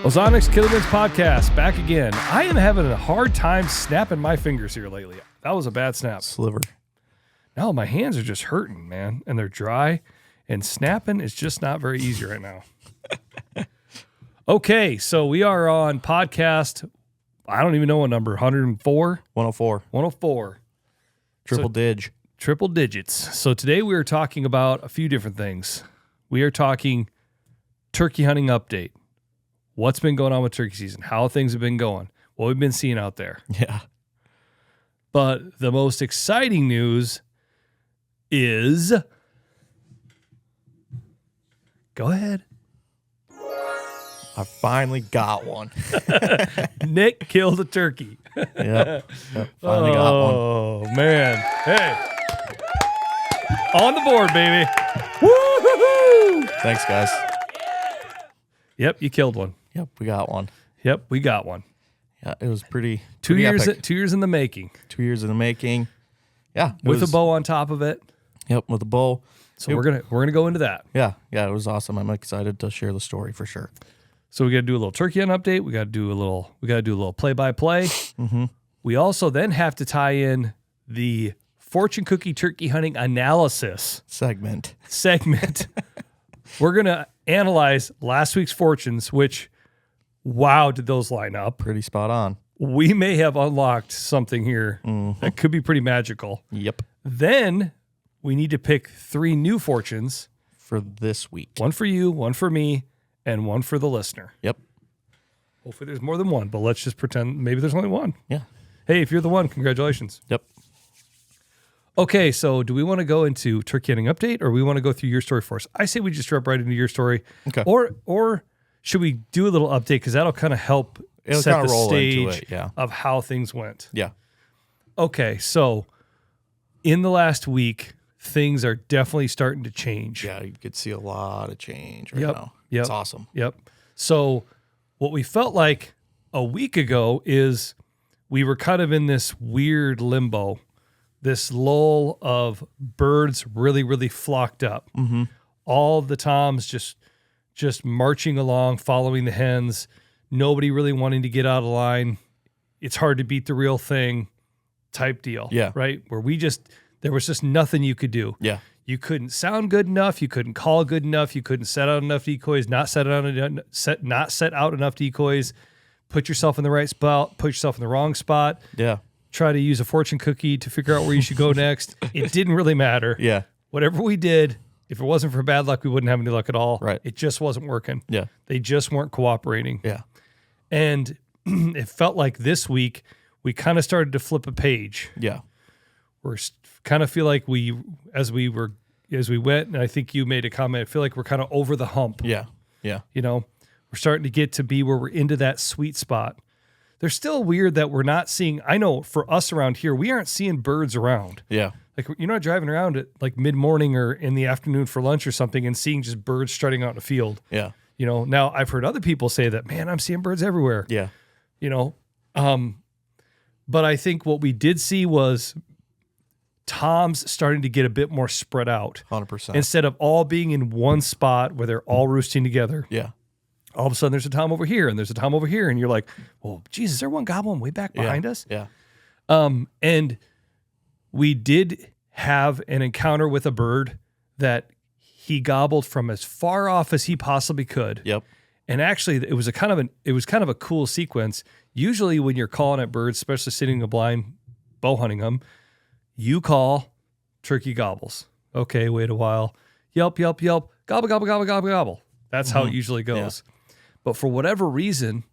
Ozonics Killerwinds podcast back again. I am having a hard time snapping my fingers here lately. That was a bad snap. Sliver. No, my hands are just hurting, man, and they're dry, and snapping is just not very easy right now. Okay, so we are on podcast, I don't even know what number, 104? 104. 104. Triple Digits. So today we are talking about a few different things. We are talking turkey hunting update. What's been going on with turkey season? How things have been going? What we've been seeing out there. Yeah. But the most exciting news is... Go ahead. I finally got one. Nick killed a turkey. Yep. Finally got one. Oh, man. Hey. On the board, baby. Woo-hoo-hoo! Thanks, guys. Yep, you killed one. Yep, we got one. Yep, we got one. Yeah, it was pretty 2 years. epic. 2 years in the making. 2 years in the making. Yeah, With a bow on top of it. Yep, with a bow. So we're gonna go into that. Yeah, it was awesome. I'm excited to share the story for sure. So we got to do a little turkey hunt update. We got to do a little play-by-play. Mm-hmm. We also then have to tie in the fortune cookie turkey hunting analysis segment. We're gonna analyze last week's fortunes, which, wow, did those line up? Pretty spot on. We may have unlocked something here that could be pretty magical. Yep. Then we need to pick 3 new fortunes. For this week. One for you, one for me, and one for the listener. Yep. Hopefully there's more than one, but let's just pretend maybe there's only one. Yeah. Hey, if you're the one, congratulations. Yep. Okay, so do we want to go into turkey hunting update, or we want to go through your story for us? I say we just jump right into your story. Okay. Or should we do a little update, because that'll kind of help set the stage of how things went. Yeah. Okay, so in the last week, things are definitely starting to change. Yeah, you could see a lot of change right now. Yep. It's awesome. Yep. So what we felt like a week ago is we were kind of in this weird limbo, this lull of birds really, really flocked up. Mm-hmm. All the toms just marching along, following the hens, nobody really wanting to get out of line. It's hard to beat the real thing type deal. Yeah. Right? Where there was just nothing you could do. Yeah. You couldn't sound good enough. You couldn't call good enough. You couldn't set out enough decoys. Not set out enough decoys. Put yourself in the right spot. Put yourself in the wrong spot. Yeah. Try to use a fortune cookie to figure out where you should go next. It didn't really matter. Yeah. Whatever we did, if it wasn't for bad luck, we wouldn't have any luck at all. Right. It just wasn't working. Yeah. They just weren't cooperating. Yeah. And it felt like this week we kind of started to flip a page. Yeah. We're kind of feel like as we went, and I think you made a comment, I feel like we're kind of over the hump. Yeah. Yeah. You know, we're starting to get to be where we're into that sweet spot. They're still weird that we're not seeing, I know for us around here, we aren't seeing birds around. Yeah. Like you're not driving around at like mid-morning or in the afternoon for lunch or something and seeing just birds strutting out in the field. Yeah. You know, now I've heard other people say that, man, I'm seeing birds everywhere. Yeah. You know, but I think what we did see was toms starting to get a bit more spread out. 100%. Instead of all being in one spot where they're all roosting together. Yeah. All of a sudden there's a tom over here and there's a tom over here. And you're like, well, geez, is there one gobbling way back behind us? Yeah. And we did have an encounter with a bird that he gobbled from as far off as he possibly could. Yep. And actually it was kind of a cool sequence. Usually when you're calling at birds, especially sitting in a blind bow hunting them, you call, turkey gobbles. Okay, wait a while. Yelp, yelp, yelp. Gobble, gobble, gobble, gobble, gobble. That's how it usually goes. Yeah. But for whatever reason,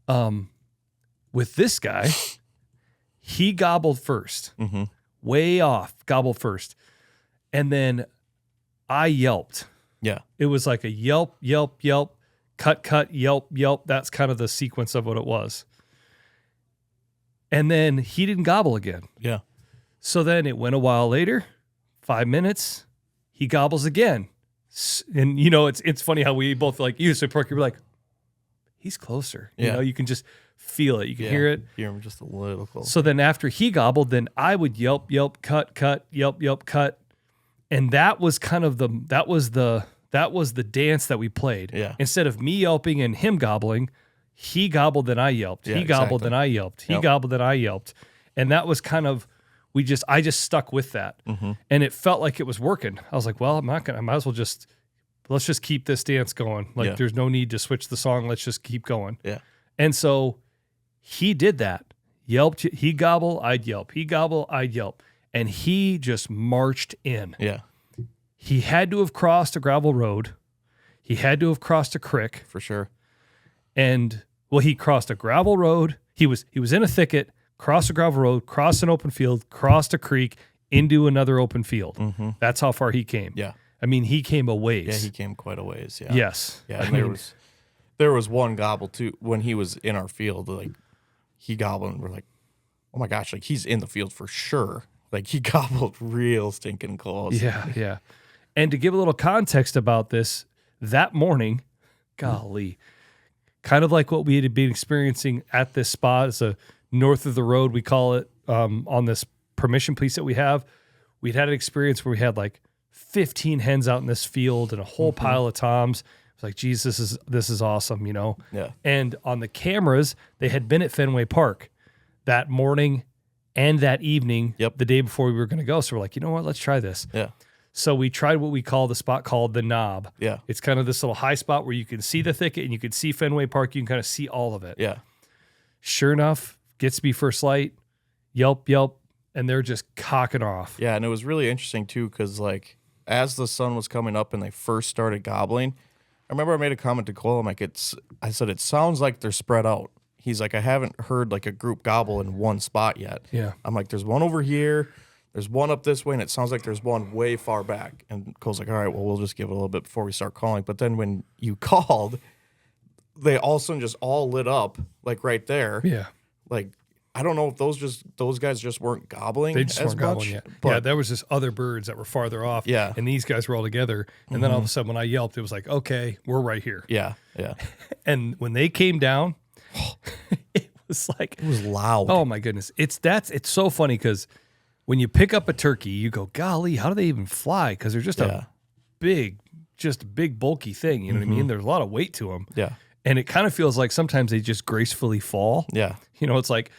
with this guy, he gobbled first. Mm-hmm. Way off, gobbled first. And then I yelped. Yeah. It was like a yelp, yelp, yelp, cut, cut, yelp, yelp. That's kind of the sequence of what it was. And then he didn't gobble again. Yeah. So then it went a while later, 5 minutes, he gobbles again. And, you know, it's funny how we both like, you said, Porky, we're like, he's closer. You know, you can just feel it. You can hear it. Hear him just a little closer. So then after he gobbled, then I would yelp, yelp, cut, cut, yelp, yelp, cut. And that was kind of the That was the dance that we played. Yeah. Instead of me yelping and him gobbling, he gobbled, then I yelped. Yeah, He gobbled, exactly. then I yelped. He Yep. gobbled, then I yelped. And that was kind of, I just stuck with that. Mm-hmm. And it felt like it was working. I was like, well, I might as well let's just keep this dance going. Like, Yeah. there's no need to switch the song. Let's just keep going. Yeah. And so he did that. Yelped, he gobble, I'd yelp. He gobble, I'd yelp. And he just marched in. Yeah. He had to have crossed a gravel road. He had to have crossed a creek. For sure. And well, he crossed a gravel road. He was in a thicket, crossed a gravel road, crossed an open field, crossed a creek into another open field. Mm-hmm. That's how far he came. Yeah. I mean, he came a ways. Yeah, he came quite a ways. Yeah. Yes. Yeah, and there was one gobble too when he was in our field. Like he gobbled, and we're like, oh my gosh, like he's in the field for sure. Like he gobbled real stinking close. Yeah, yeah. And to give a little context about this, that morning, golly, kind of like what we had been experiencing at this spot, it's a north of the road, we call it, on this permission piece that we have. We'd had an experience where we had like 15 hens out in this field and a whole pile of toms. It's like, geez, this is awesome, you know? Yeah. And on the cameras, they had been at Fenway Park that morning and that evening, Yep. the day before we were going to go. So we're like, you know what? Let's try this. Yeah. So we tried what we call the spot called the Knob. Yeah. It's kind of this little high spot where you can see the thicket and you can see Fenway Park. You can kind of see all of it. Yeah. Sure enough, gets to be first light, yelp, yelp, and they're just cocking off. Yeah, and it was really interesting too, because like as the sun was coming up and they first started gobbling, I remember I made a comment to Cole. I'm like, I said it sounds like they're spread out. He's like, I haven't heard like a group gobble in one spot yet. Yeah. I'm like, there's one over here, there's one up this way, and it sounds like there's one way far back. And Cole's like, all right, well, we'll just give it a little bit before we start calling. But then when you called, they all of a sudden just all lit up like right there. Yeah. Like I don't know if those guys just weren't gobbling. They just as weren't gobbling much, yet. but Yeah, there was just other birds that were farther off. Yeah. And these guys were all together. And then all of a sudden when I yelped, it was like, okay, we're right here. yeah, yeah. And when they came down, it was like, It was loud. oh my goodness. It's so funny because when you pick up a turkey, you go, golly, how do they even fly? Because they're just Yeah. a big bulky thing. You know what I mean? There's a lot of weight to them. Yeah, And it kind of feels like sometimes they just gracefully fall. yeah, You know, it's like,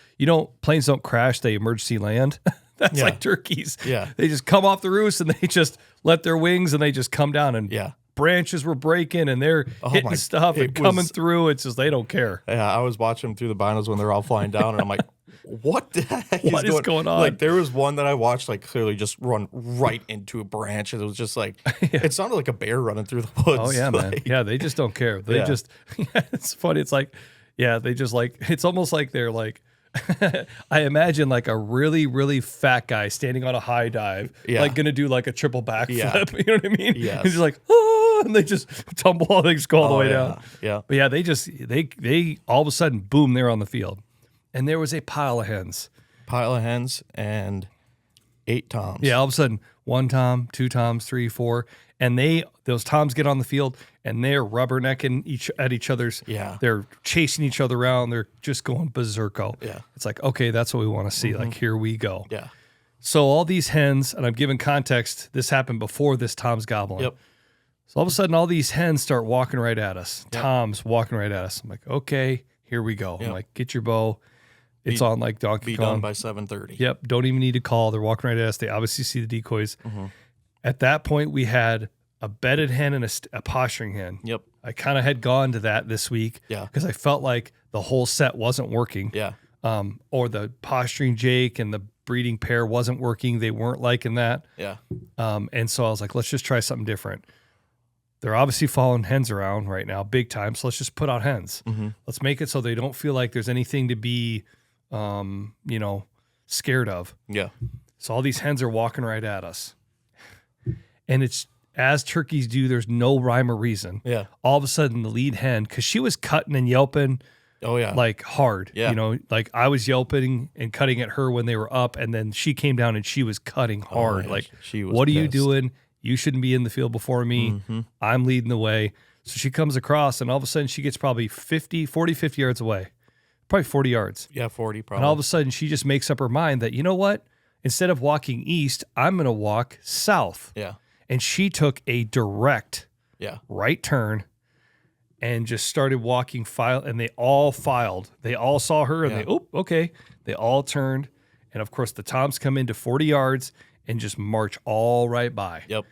planes don't crash, they emergency land. That's Yeah. like turkeys. Yeah. They just come off the roost and they just let their wings and they just come down and yeah. branches were breaking and they're hitting my- stuff and it coming was- through. It's just, they don't care. Yeah, I was watching them through the binos when they're all flying down, and I'm like, what the heck What is going on? Like, there was one that I watched, like, clearly just run right into a branch, and it was just like, it sounded like a bear running through the woods. Oh yeah, man. Like, Yeah, they just don't care. They Yeah. just, it's funny. It's like, yeah, they just like, it's almost like they're like, I imagine like a really, really fat guy standing on a high dive, Yeah. like gonna do like a triple backflip. Yeah. You know what I mean? Yes. And just like, oh, and they just tumble, they just go all the Oh, way yeah. down. Yeah. But yeah, they all of a sudden, boom, they're on the field. And there was a pile of hens. Pile of hens and 8 toms. Yeah, all of a sudden, 1 tom, 2 toms, 3, 4, and those toms get on the field and they're rubbernecking at each other's. Yeah. They're chasing each other around. They're just going berserko. Yeah. It's like, okay, that's what we want to see. Like, here we go. Yeah. So all these hens, and I'm giving context, this happened before this tom's gobbling. Yep. So all of a sudden, all these hens start walking right at us. Toms walking right at us. I'm like, okay, here we go. I'm Yep. like, get your bow. It's on like Donkey Be Kong. done by 7:30. Yep. Don't even need to call. They're walking right at us. They obviously see the decoys. At that point, we had a bedded hen and a posturing hen. Yep. I kind of had gone to that this week Yeah. because I felt like the whole set wasn't working. Yeah. Or the posturing Jake and the breeding pair wasn't working. They weren't liking that. Yeah. And so I was like, let's just try something different. They're obviously following hens around right now, big time. So let's just put out hens. Let's make it so they don't feel like there's anything to be, scared of. Yeah. So all these hens are walking right at us. And it's as turkeys do, there's no rhyme or reason. Yeah. All of a sudden, the lead hen, because she was cutting and yelping Oh, yeah. like hard. Yeah. You know, like I was yelping and cutting at her when they were up, and then she came down and she was cutting hard. yeah, Like, she was what are you pissed. doing? You shouldn't be in the field before me. I'm leading the way. So she comes across, and all of a sudden, she gets probably 50 yards away, probably 40 yards. Yeah, 40 probably. And all of a sudden, she just makes up her mind that, you know what? Instead of walking east, I'm going to walk south. Yeah. And she took a direct Yeah. right turn, and just started walking and they all filed. They all saw her and okay. They all turned. And of course the toms come into 40 yards and just march all right by. Yep.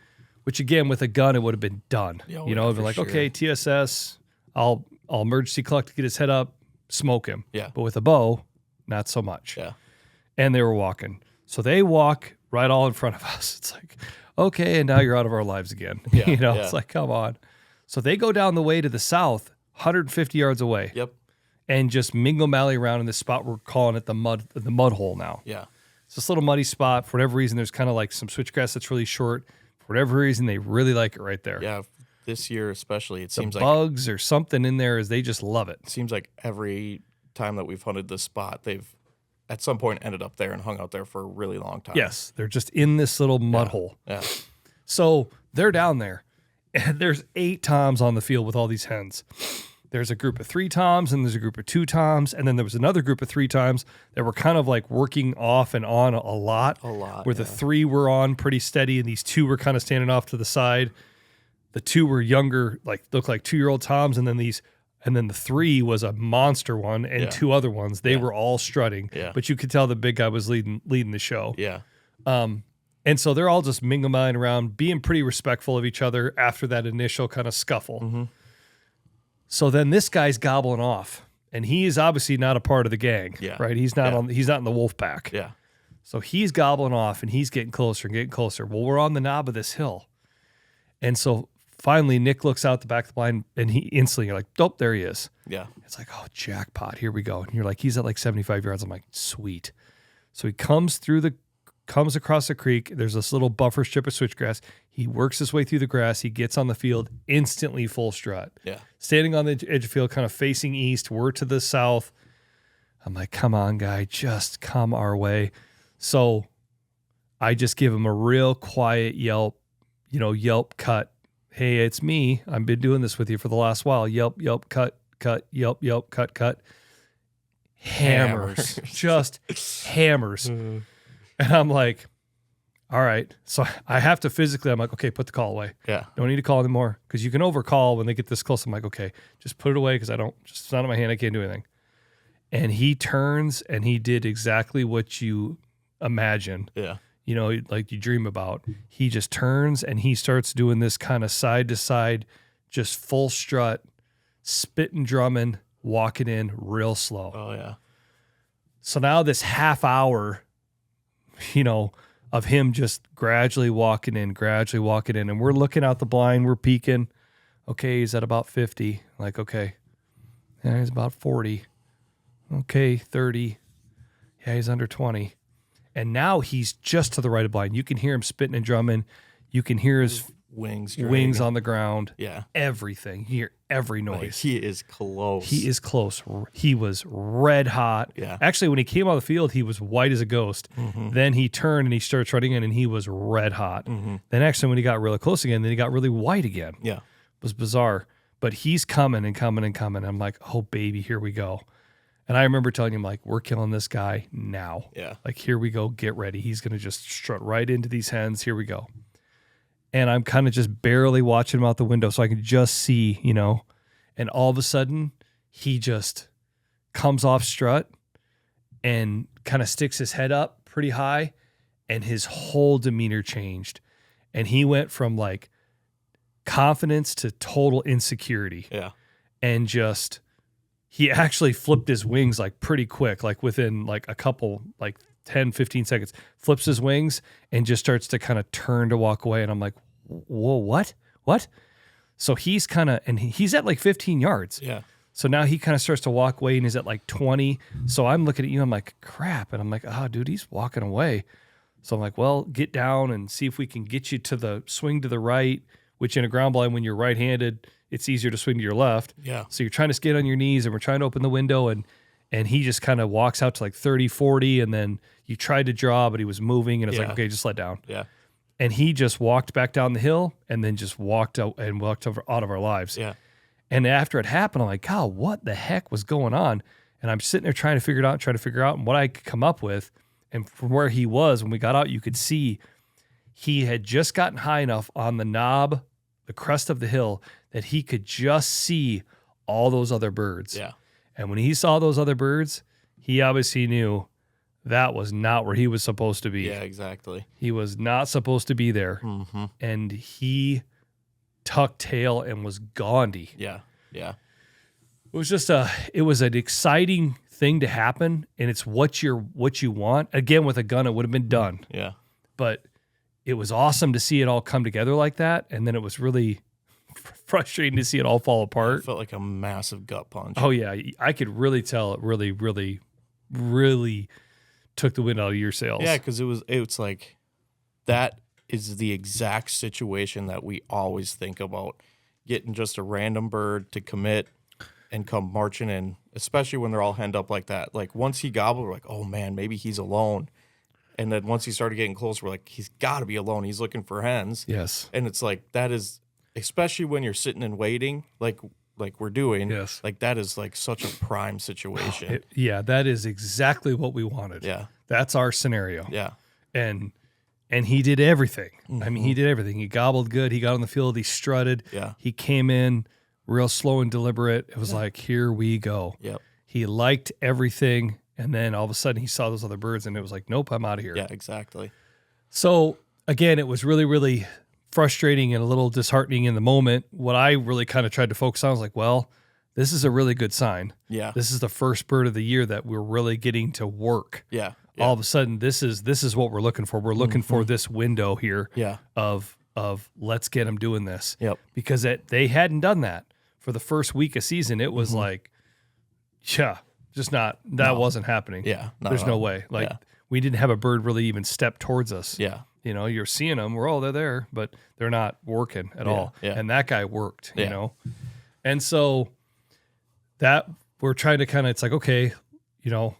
Which again, with a gun, it would have been done. Oh, you know, yeah, it'd been for like, sure. okay, TSS, I'll emergency collect to get his head up, smoke him. Yeah. But with a bow, not so much. Yeah. And they were walking. So they walk right all in front of us. It's like, okay, and now you're out of our lives again. Yeah, You know, yeah. it's like, come on. So they go down the way to the south, 150 yards away, Yep. and just mingle mally around in this spot. We're calling it the mud hole now. Yeah. It's this little muddy spot. For whatever reason, there's kind of like some switchgrass that's really short. For whatever reason, they really like it right there. Yeah. This year especially, it The seems like bugs or something in there is they just love it. every time that we've hunted this spot, they've at some point ended up there and hung out there for a really long time. Yes, they're just in this little mud hole. Yeah. So they're down there, and there's 8 toms on the field with all these hens. There's a group of 3 toms, and there's a group of 2 toms, and then there was another group of 3 toms that were kind of like working off and on a lot. Where the 3 were on pretty steady, and these 2 were kind of standing off to the side. The 2 were younger, like looked like 2-year-old toms, and then the 3 was a monster one, and 2 other ones. They were all strutting, but you could tell the big guy was leading the show. Yeah. And so they're all just mingling around, being pretty respectful of each other after that initial kind of scuffle. Mm-hmm. So then this guy's gobbling off, and he is obviously not a part of the gang, right? He's not he's not in the wolf pack. Yeah. So he's gobbling off, and he's getting closer and getting closer. Well, we're on the knob of this hill, and so finally Nick looks out the back of the blind, and he instantly, you're like, "Dope, there he is." Yeah. It's like, "Oh, jackpot! Here we go." And you're like, "He's at like 75 yards." I'm like, "Sweet." So he comes across the creek. There's this little buffer strip of switchgrass. He works his way through the grass. He gets on the field, instantly full strut. Yeah. Standing on the edge of the field, kind of facing east. We're to the south. I'm like, come on, guy, just come our way. So I just give him a real quiet yelp cut. Hey, it's me. I've been doing this with you for the last while. Yelp, yelp, cut, yelp, yelp, cut. Hammers. Just hammers. And I'm like, all right. So I have to physically, I'm like, okay, put the call away. Yeah. Don't need to call anymore, because you can overcall when they get this close. I'm like, okay, just put it away, because it's not in my hand. I can't do anything. And he turns, and he did exactly what you imagine. Yeah. You know, like you dream about. He just turns, and he starts doing this kind of side to side, just full strut, spitting, drumming, walking in real slow. Oh, yeah. So now this half hour, of him just gradually walking in, and we're looking out the blind, we're peeking. Okay, he's at about 50. Like, okay. Yeah, he's about 40. Okay, 30. Yeah, he's under 20. And now he's just to the right of blind. You can hear him spitting and drumming. You can hear his wings on the ground. Yeah. Everything. You hear every noise. Like, he is close. He is close. He was red hot. Yeah. Actually, when he came on the field, he was white as a ghost. Mm-hmm. Then he turned and he started running in, and he was red hot. Mm-hmm. Then actually, when he got really close again, then he got really white again. Yeah. It was bizarre. But he's coming and coming and coming. I'm like, oh, baby, here we go. And I remember telling him, like, we're killing this guy now. Yeah. Like, here we go. Get ready. He's going to just strut right into these hens. Here we go. And I'm kind of just barely watching him out the window so I can just see, and all of a sudden he just comes off strut and kind of sticks his head up pretty high, and his whole demeanor changed. And he went from like confidence to total insecurity. Yeah. And just, he actually flipped his wings like pretty quick, like within like a couple, like 10, 15 seconds, flips his wings and just starts to kind of turn to walk away. And I'm like, whoa, what? So he's kind of, and he's at like 15 yards. Yeah. So now he kind of starts to walk away, and he's at like 20. So I'm looking at you, I'm like, crap. And I'm like, oh, dude, he's walking away. So I'm like, well, get down and see if we can get you to the swing to the right, which in a ground blind, when you're right-handed, it's easier to swing to your left. Yeah. So you're trying to skate on your knees, and we're trying to open the window, and he just kind of walks out to like 30, 40, and then you tried to draw, but he was moving, and it's like, okay, just let down. Yeah. And he just walked back down the hill and then just walked out and walked out of our lives. Yeah. And after it happened, I'm like, God, what the heck was going on? And I'm sitting there trying to figure it out, and what I could come up with. And from where he was, when we got out, you could see he had just gotten high enough on the knob the crest of the hill that he could just see all those other birds. Yeah. And when he saw those other birds, he obviously knew that was not where he was supposed to be. Yeah, exactly. He was not supposed to be there. Mm-hmm. And he tucked tail and was Gandhi. Yeah. Yeah. It was just it was an exciting thing to happen, and it's what you want. Again, with a gun, it would have been done. Yeah. But it was awesome to see it all come together like that, and then it was really frustrating to see it all fall apart. It felt like a massive gut punch. Oh yeah, I could really tell it really, really, really took the wind out of your sails. Yeah, because it's like that is the exact situation that we always think about, getting just a random bird to commit and come marching in, especially when they're all henned up like that. Like once he gobbled, we're like, oh man, maybe he's alone. And then once he started getting close, we're like, he's got to be alone. He's looking for hens. Yes. And it's like, that is, especially when you're sitting and waiting, like we're doing. Yes. Like that is like such a prime situation. Yeah, that is exactly what we wanted. Yeah. That's our scenario. Yeah. And he did everything. Mm-hmm. I mean, he did everything. He gobbled good. He got on the field. He strutted. Yeah. He came in real slow and deliberate. It was like, here we go. Yep. He liked everything. And then all of a sudden he saw those other birds and it was like, nope, I'm out of here. Yeah, exactly. So again, it was really, really frustrating and a little disheartening in the moment. What I really kind of tried to focus on was like, well, this is a really good sign. Yeah. This is the first bird of the year that we're really getting to work. Yeah. All of a sudden, this is what we're looking for. We're looking for this window here Yeah. of let's get them doing this. Yep. Because they hadn't done that for the first week of season. It was like, yeah, just not, that wasn't happening. Yeah. Not There's at no all. way. Like Yeah. we didn't have a bird really even step towards us. Yeah. You know, you're seeing them. They're there, but they're not working at all. Yeah. And that guy worked, you Yeah. know? And so that we're trying to kind of, it's like, okay, you know,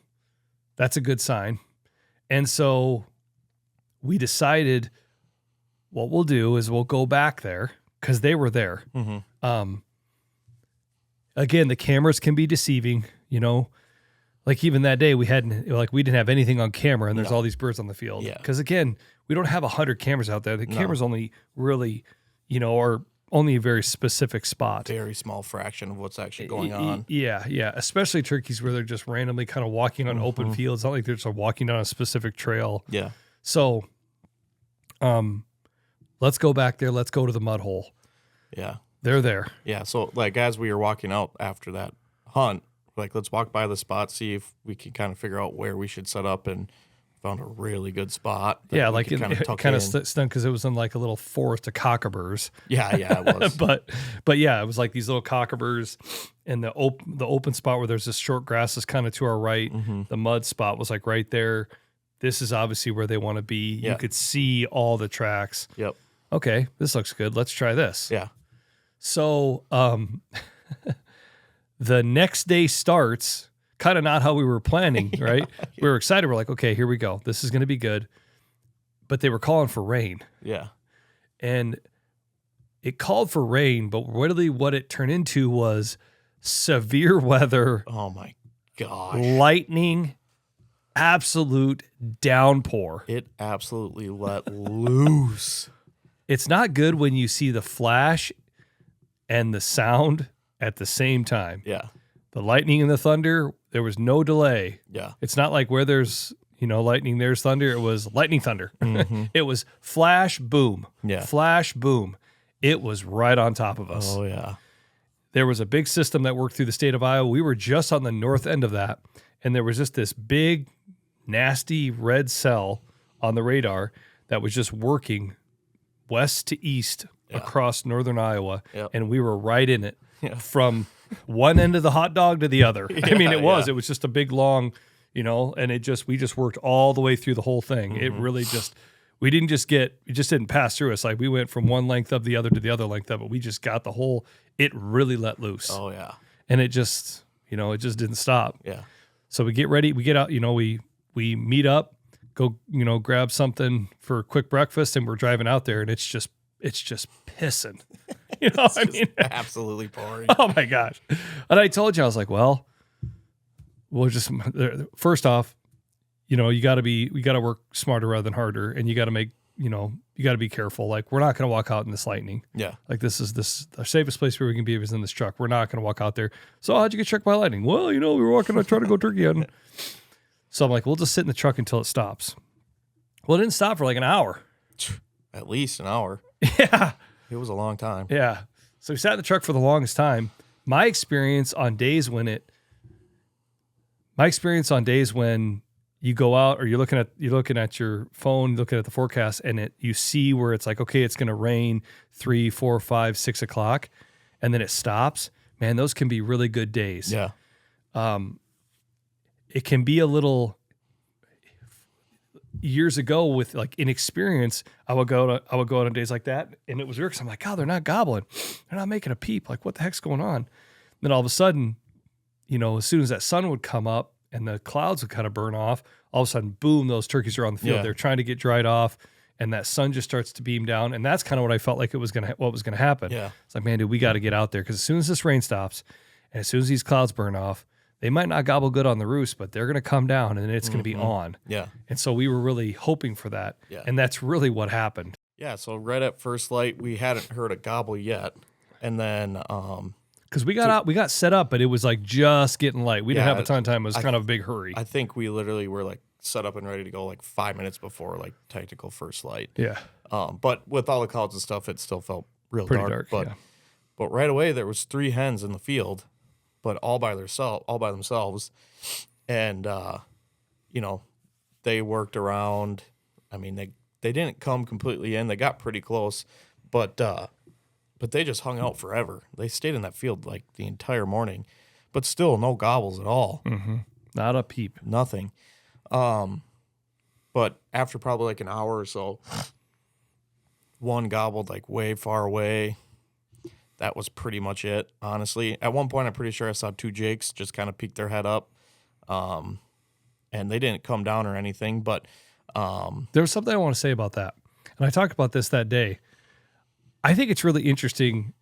that's a good sign. And so we decided what we'll do is we'll go back there because they were there. Mm-hmm. Again, the cameras can be deceiving, you know, like even that day we didn't have anything on camera and there's all these birds on the field. Yeah. Because again, we don't have 100 cameras out there. The cameras only really, you know, are only a very specific spot. Very small fraction of what's actually going on. Yeah, yeah. Especially turkeys where they're just randomly kind of walking on open fields. It's not like they're just walking down a specific trail. Yeah. So, let's go back there. Let's go to the mud hole. Yeah. They're there. Yeah. So like as we were walking out after that hunt, like let's walk by the spot, see if we can kind of figure out where we should set up, and found a really good spot. Yeah, like it kind of stunk because it was in like a little forest of cockaburs. Yeah, it was. but yeah, it was like these little cockaburs, and the open spot where there's this short grass is kind of to our right. Mm-hmm. The mud spot was like right there. This is obviously where they want to be. Yeah. You could see all the tracks. Yep. Okay, this looks good. Let's try this. Yeah. So the next day starts kind of not how we were planning, right? We were excited. We're like, okay, here we go. This is going to be good. But they were calling for rain. Yeah. And it called for rain, but really what it turned into was severe weather, Oh my gosh. lightning, absolute downpour. It absolutely let loose. It's not good when you see the flash and the sound at the same time. Yeah. The lightning and the thunder, there was no delay. Yeah. It's not like where there's, you know, lightning, there's thunder. It was lightning, thunder. Mm-hmm. It was flash, boom. Yeah. Flash, boom. It was right on top of us. Oh yeah. There was a big system that worked through the state of Iowa. We were just on the north end of that. And there was just this big, nasty red cell on the radar that was just working west to east across northern Iowa. Yep. And we were right in it Yeah. from one end of the hot dog to the other. I mean, it was. Yeah. It was just a big, long, you know, and we just worked all the way through the whole thing. Mm-hmm. It really just, it just didn't pass through us. Like we went from one length of the other to the other length of it. We just got the whole, it really let loose. Oh yeah. And it just, you know, it just didn't stop. Yeah. So we get ready, we get out, you know, we meet up, go, you know, grab something for a quick breakfast, and we're driving out there, and it's just pissing. You know, I mean, Absolutely pouring. oh my gosh. And I told you, I was like, well, we'll just, first off, you know, we got to work smarter rather than harder, and you got to make you got to be careful. Like, we're not going to walk out in this lightning. Yeah. Like, this our safest place where we can be is in this truck. We're not going to walk out there. So how'd you get struck by lightning? Well, we were walking out trying to go turkey hunting. So I'm like, we'll just sit in the truck until it stops. Well, it didn't stop for like an hour. At least an hour. Yeah. It was a long time. Yeah. So we sat in the truck for the longest time. My experience on days when you go out or you're looking at your phone, looking at the forecast, and you see where it's like, okay, it's going to rain 3, 4, 5, 6 o'clock, and then it stops. Man, those can be really good days. Yeah. It can be a little. Years ago, with like inexperience, I would go out on days like that, and it was weird because I'm like, God, they're not gobbling, they're not making a peep. Like, what the heck's going on? Then all of a sudden, as soon as that sun would come up and the clouds would kind of burn off, all of a sudden, boom, those turkeys are on the field. Yeah. They're trying to get dried off, and that sun just starts to beam down, and that's kind of what I felt like what was gonna happen. Yeah. It's like, man, dude, we got to get out there because as soon as this rain stops, and as soon as these clouds burn off, they might not gobble good on the roost, but they're going to come down and it's going to be on. Yeah. And so we were really hoping for that. Yeah. And that's really what happened. Yeah. So right at first light, we hadn't heard a gobble yet. And then, because we got set up, but it was like just getting light. We didn't Yeah, have a ton of time. It was kind of a big hurry. I think we literally were like set up and ready to go like 5 minutes before like technical first light. Yeah. But with all the clouds and stuff, it still felt real Pretty dark. dark, yeah. But right away there was 3 hens in the field, but all by themselves. And they worked around. I mean, they didn't come completely in. They got pretty close, but they just hung out forever. They stayed in that field like the entire morning, but still no gobbles at all. Mm-hmm. Not a peep. Nothing. But after probably like an hour or so, one gobbled like way far away. That was pretty much it, honestly. At one point, I'm pretty sure I saw 2 jakes just kind of peek their head up. And they didn't come down or anything, but there was something I want to say about that. And I talked about this that day. I think it's really interesting.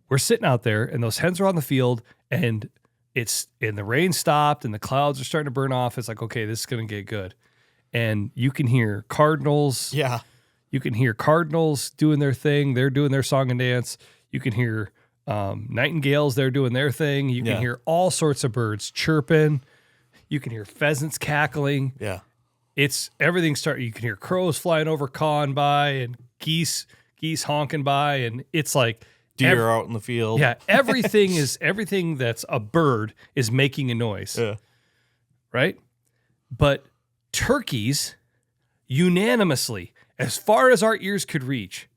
We're sitting out there and those hens are on the field and the rain stopped and the clouds are starting to burn off. It's like, okay, this is going to get good. And you can hear cardinals. yeah. You can hear cardinals doing their thing. They're doing their song and dance. You can hear nightingales. They're doing their thing. You can hear all sorts of birds chirping. You can hear pheasants cackling. Yeah. It's everything starting. You can hear crows flying over, cawing by, and geese honking by, and it's like Deer out in the field. Yeah, everything that's a bird is making a noise. Yeah. Right? But turkeys, unanimously, as far as our ears could reach,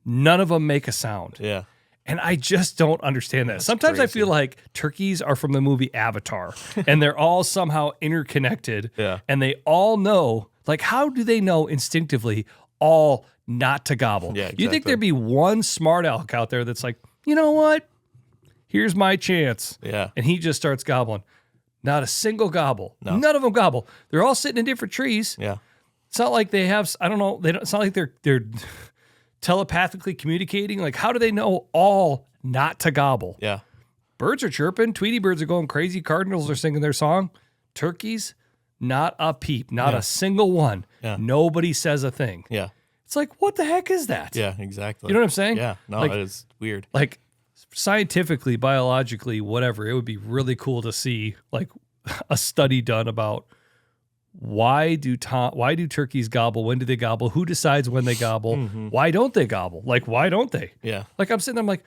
none of them make a sound. Yeah. And I just don't understand that. That's Sometimes crazy. I feel like turkeys are from the movie Avatar and they're all somehow interconnected. Yeah. And they all know, like, how do they know instinctively all not to gobble? Yeah, You think exactly. there'd be one smart aleck out there that's like, you know what? Here's my chance. Yeah. And he just starts gobbling. Not a single gobble. No. None of them gobble. They're all sitting in different trees. Yeah. It's not like they have, I don't know, it's not like they're telepathically communicating. Like, how do they know all not to gobble? Yeah. Birds are chirping. Tweety birds are going crazy. Cardinals are singing their song. Turkeys, not a peep. Not a single one. Yeah. Nobody says a thing. Yeah. It's like, what the heck is that? Yeah, exactly. You know what I'm saying? Yeah. No, Like- it is weird. Like, scientifically, biologically, whatever, it would be really cool to see like a study done about why do turkeys gobble? When do they gobble? Who decides when they gobble? Why don't they gobble? Like, why don't they? Yeah. Like, I'm sitting there, I'm like,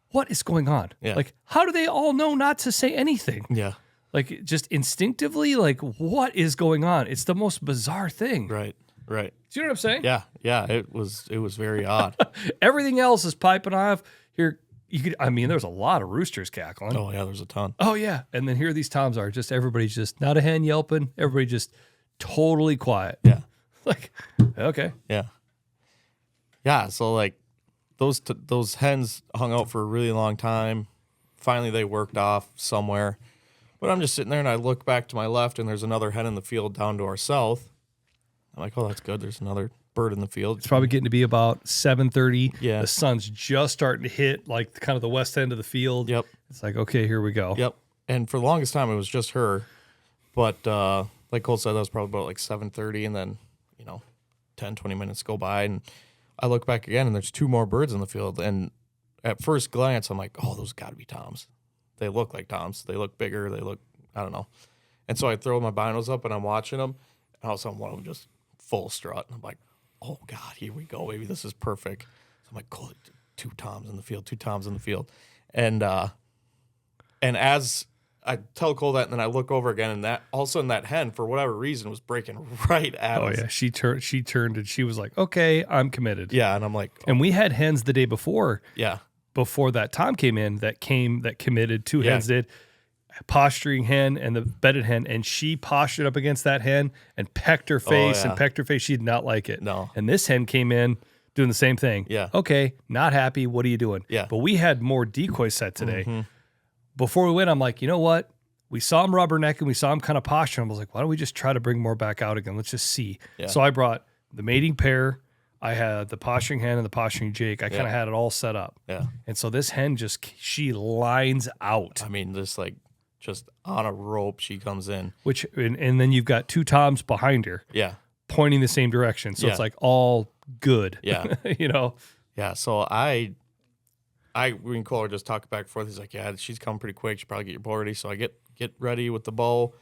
what is going on? Yeah. Like, how do they all know not to say anything? Yeah. Like, just instinctively, like, what is going on? It's the most bizarre thing. Right. Right. Do you know what I'm saying? Yeah. Yeah. It was very odd. Everything else is piping off. Here, there's a lot of roosters cackling. Oh yeah, there's a ton. Oh, yeah. And then here these toms are just everybody's just not a hen yelping. Everybody just totally quiet. Yeah. Like, okay. Yeah. Yeah. So like those hens hung out for a really long time. Finally, they worked off somewhere. But I'm just sitting there and I look back to my left and there's another hen in the field down to our south. I'm like, oh, that's good. There's another bird in the field. It's probably getting to be about 7:30. Yeah. The sun's just starting to hit like kind of the west end of the field. Yep. It's like, okay, here we go. Yep. And for the longest time, it was just her. But like Cole said, that was probably about like 7:30. And then, 10, 20 minutes go by, and I look back again, and there's 2 more birds in the field. And at first glance, I'm like, oh, those got to be toms. They look like toms. They look bigger. They look, I don't know. And so I throw my binos up, and I'm watching them, and all of a sudden one of them just full strut. And I'm like, oh, God, here we go. Maybe this is perfect. So I'm like, cool, 2 toms in the field, 2 toms in the field. And as I tell Cole that, and then I look over again, and that all of a sudden that hen, for whatever reason, was breaking right at us. Oh yeah, she turned and she was like, "Okay, I'm committed." Yeah, and I'm like, And we had hens the day before yeah, before that tom came in that committed. 2 hens did, posturing hen and the bedded hen, and she postured up against that hen and pecked her face and pecked her face. She did not like it. No. And this hen came in doing the same thing. Yeah. Okay, not happy. What are you doing? Yeah. But we had more decoys set today. Mm-hmm. Before we went, I'm like, you know what? We saw him rubbernecking. We saw him kind of posturing. I was like, why don't we just try to bring more back out again? Let's just see. Yeah. So I brought the mating pair. I had the posturing hen and the posturing Jake. I kind of had it all set up. Yeah. And so this hen she lines out. I mean, just on a rope, she comes in. And then you've got 2 toms behind her. Yeah. Pointing the same direction. So Yeah. it's like all good. Yeah. You know? Yeah. So we and Cole are just talking back and forth. He's like, yeah, she's coming pretty quick. She probably get your bow ready. So I get ready with the bow.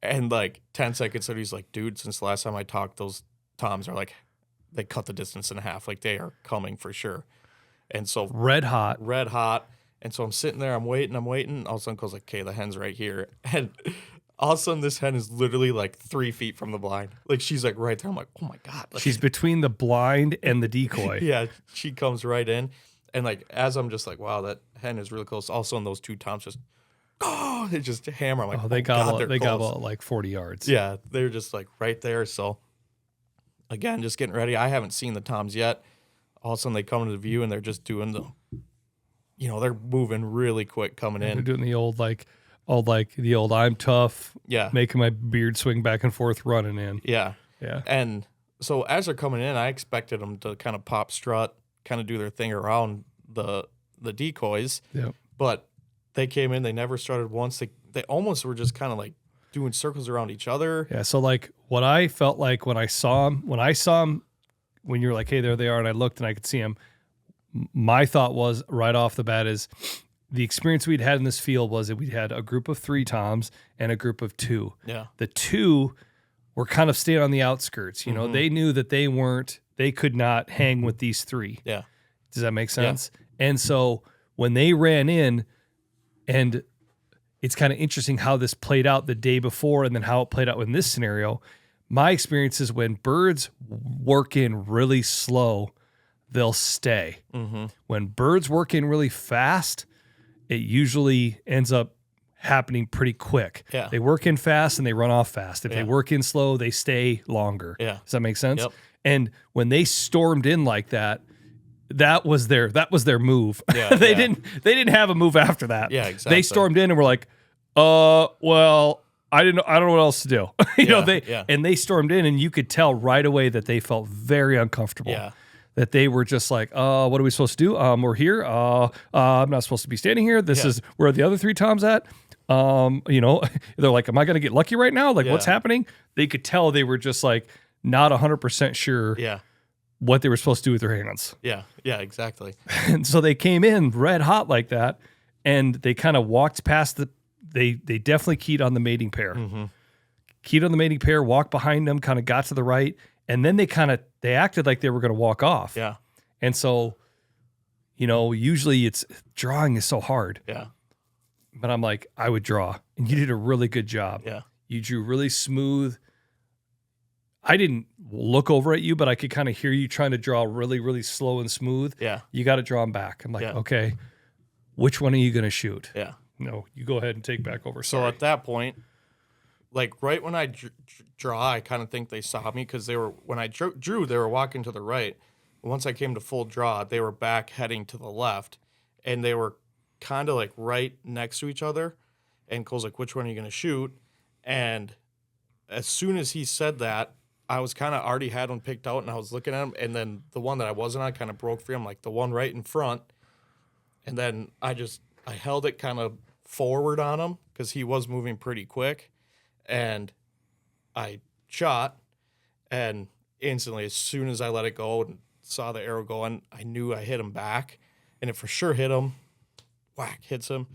And like 10 seconds later, he's like, dude, since the last time I talked, those toms are like, they cut the distance in half. Like they are coming for sure. And so Red hot. And so I'm sitting there, I'm waiting. All of a sudden, Cole's like, okay, the hen's right here. And all of a sudden, this hen is literally like 3 feet from the blind. Like she's like right there. I'm like, oh my God. Like, She's between the blind and the decoy. yeah, she comes right in. And like, as I'm just like, wow, that hen is really close. Also, in those 2 toms they just hammer. I'm like, They gobble close. like 40 yards. Yeah, they're just like right there. So again, just getting ready. I haven't seen the toms yet. All of a sudden, they come into view, and they're just doing they're moving really quick coming in. They're doing the old I'm tough. Yeah. Making my beard swing back and forth, running in. Yeah. Yeah. And so as they're coming in, I expected them to kind of pop strut, kind of do their thing around the decoys. Yeah. But they came in, they never strutted once. They almost were just kind of like doing circles around each other. Yeah. So like what I felt like when I saw him, when you're like, hey, there they are, and I looked and I could see him, my thought was right off the bat is the experience we'd had in this field was that we had a group of 3 toms and a group of 2. Yeah. The 2 were kind of staying on the outskirts. You know, they knew that they could not hang with these 3. Yeah. Does that make sense? Yeah. And so when they ran in, and it's kind of interesting how this played out the day before and then how it played out in this scenario. My experience is when birds work in really slow, they'll stay. Mm-hmm. When birds work in really fast, it usually ends up happening pretty quick. Yeah. They work in fast and they run off fast. If they work in slow, they stay longer. Yeah. Does that make sense? Yep. And when they stormed in like that, that was their move. Yeah, they didn't have a move after that. Yeah, exactly. They stormed in and were like, well, I don't know what else to do. And they stormed in, and you could tell right away that they felt very uncomfortable. Yeah. That they were just like, what are we supposed to do? We're here. I'm not supposed to be standing here. This is where are the other 3 toms at? They're like, am I going to get lucky right now? Like, what's happening? They could tell they were just like not 100% sure what they were supposed to do with their hands. Yeah. Yeah, exactly. And so they came in red hot like that, and they kind of walked past they definitely keyed on the mating pair. Mm-hmm. Keyed on the mating pair, walked behind them, kind of got to the right, and then they acted like they were going to walk off. Yeah. And so, usually it's drawing is so hard. Yeah. But I'm like, I would draw. And you did a really good job. Yeah. You drew really smooth. I didn't look over at you, but I could kind of hear you trying to draw really, really slow and smooth. Yeah. You got to draw them back. I'm like, okay, which one are you going to shoot? Yeah. No, you go ahead and take back over. So at that point, like right when I draw, I kind of think they saw me because when I drew, they were walking to the right. Once I came to full draw, they were back heading to the left, and they were kind of like right next to each other. And Cole's like, which one are you going to shoot? And as soon as he said that, I was kind of already had one picked out, and I was looking at him, and then the one that I wasn't on kind of broke free. I'm like, the one right in front. And then I held it kind of forward on him because he was moving pretty quick. And I shot, and instantly, as soon as I let it go and saw the arrow go in, I knew I hit him back, and it for sure hit him. Whack, hits him.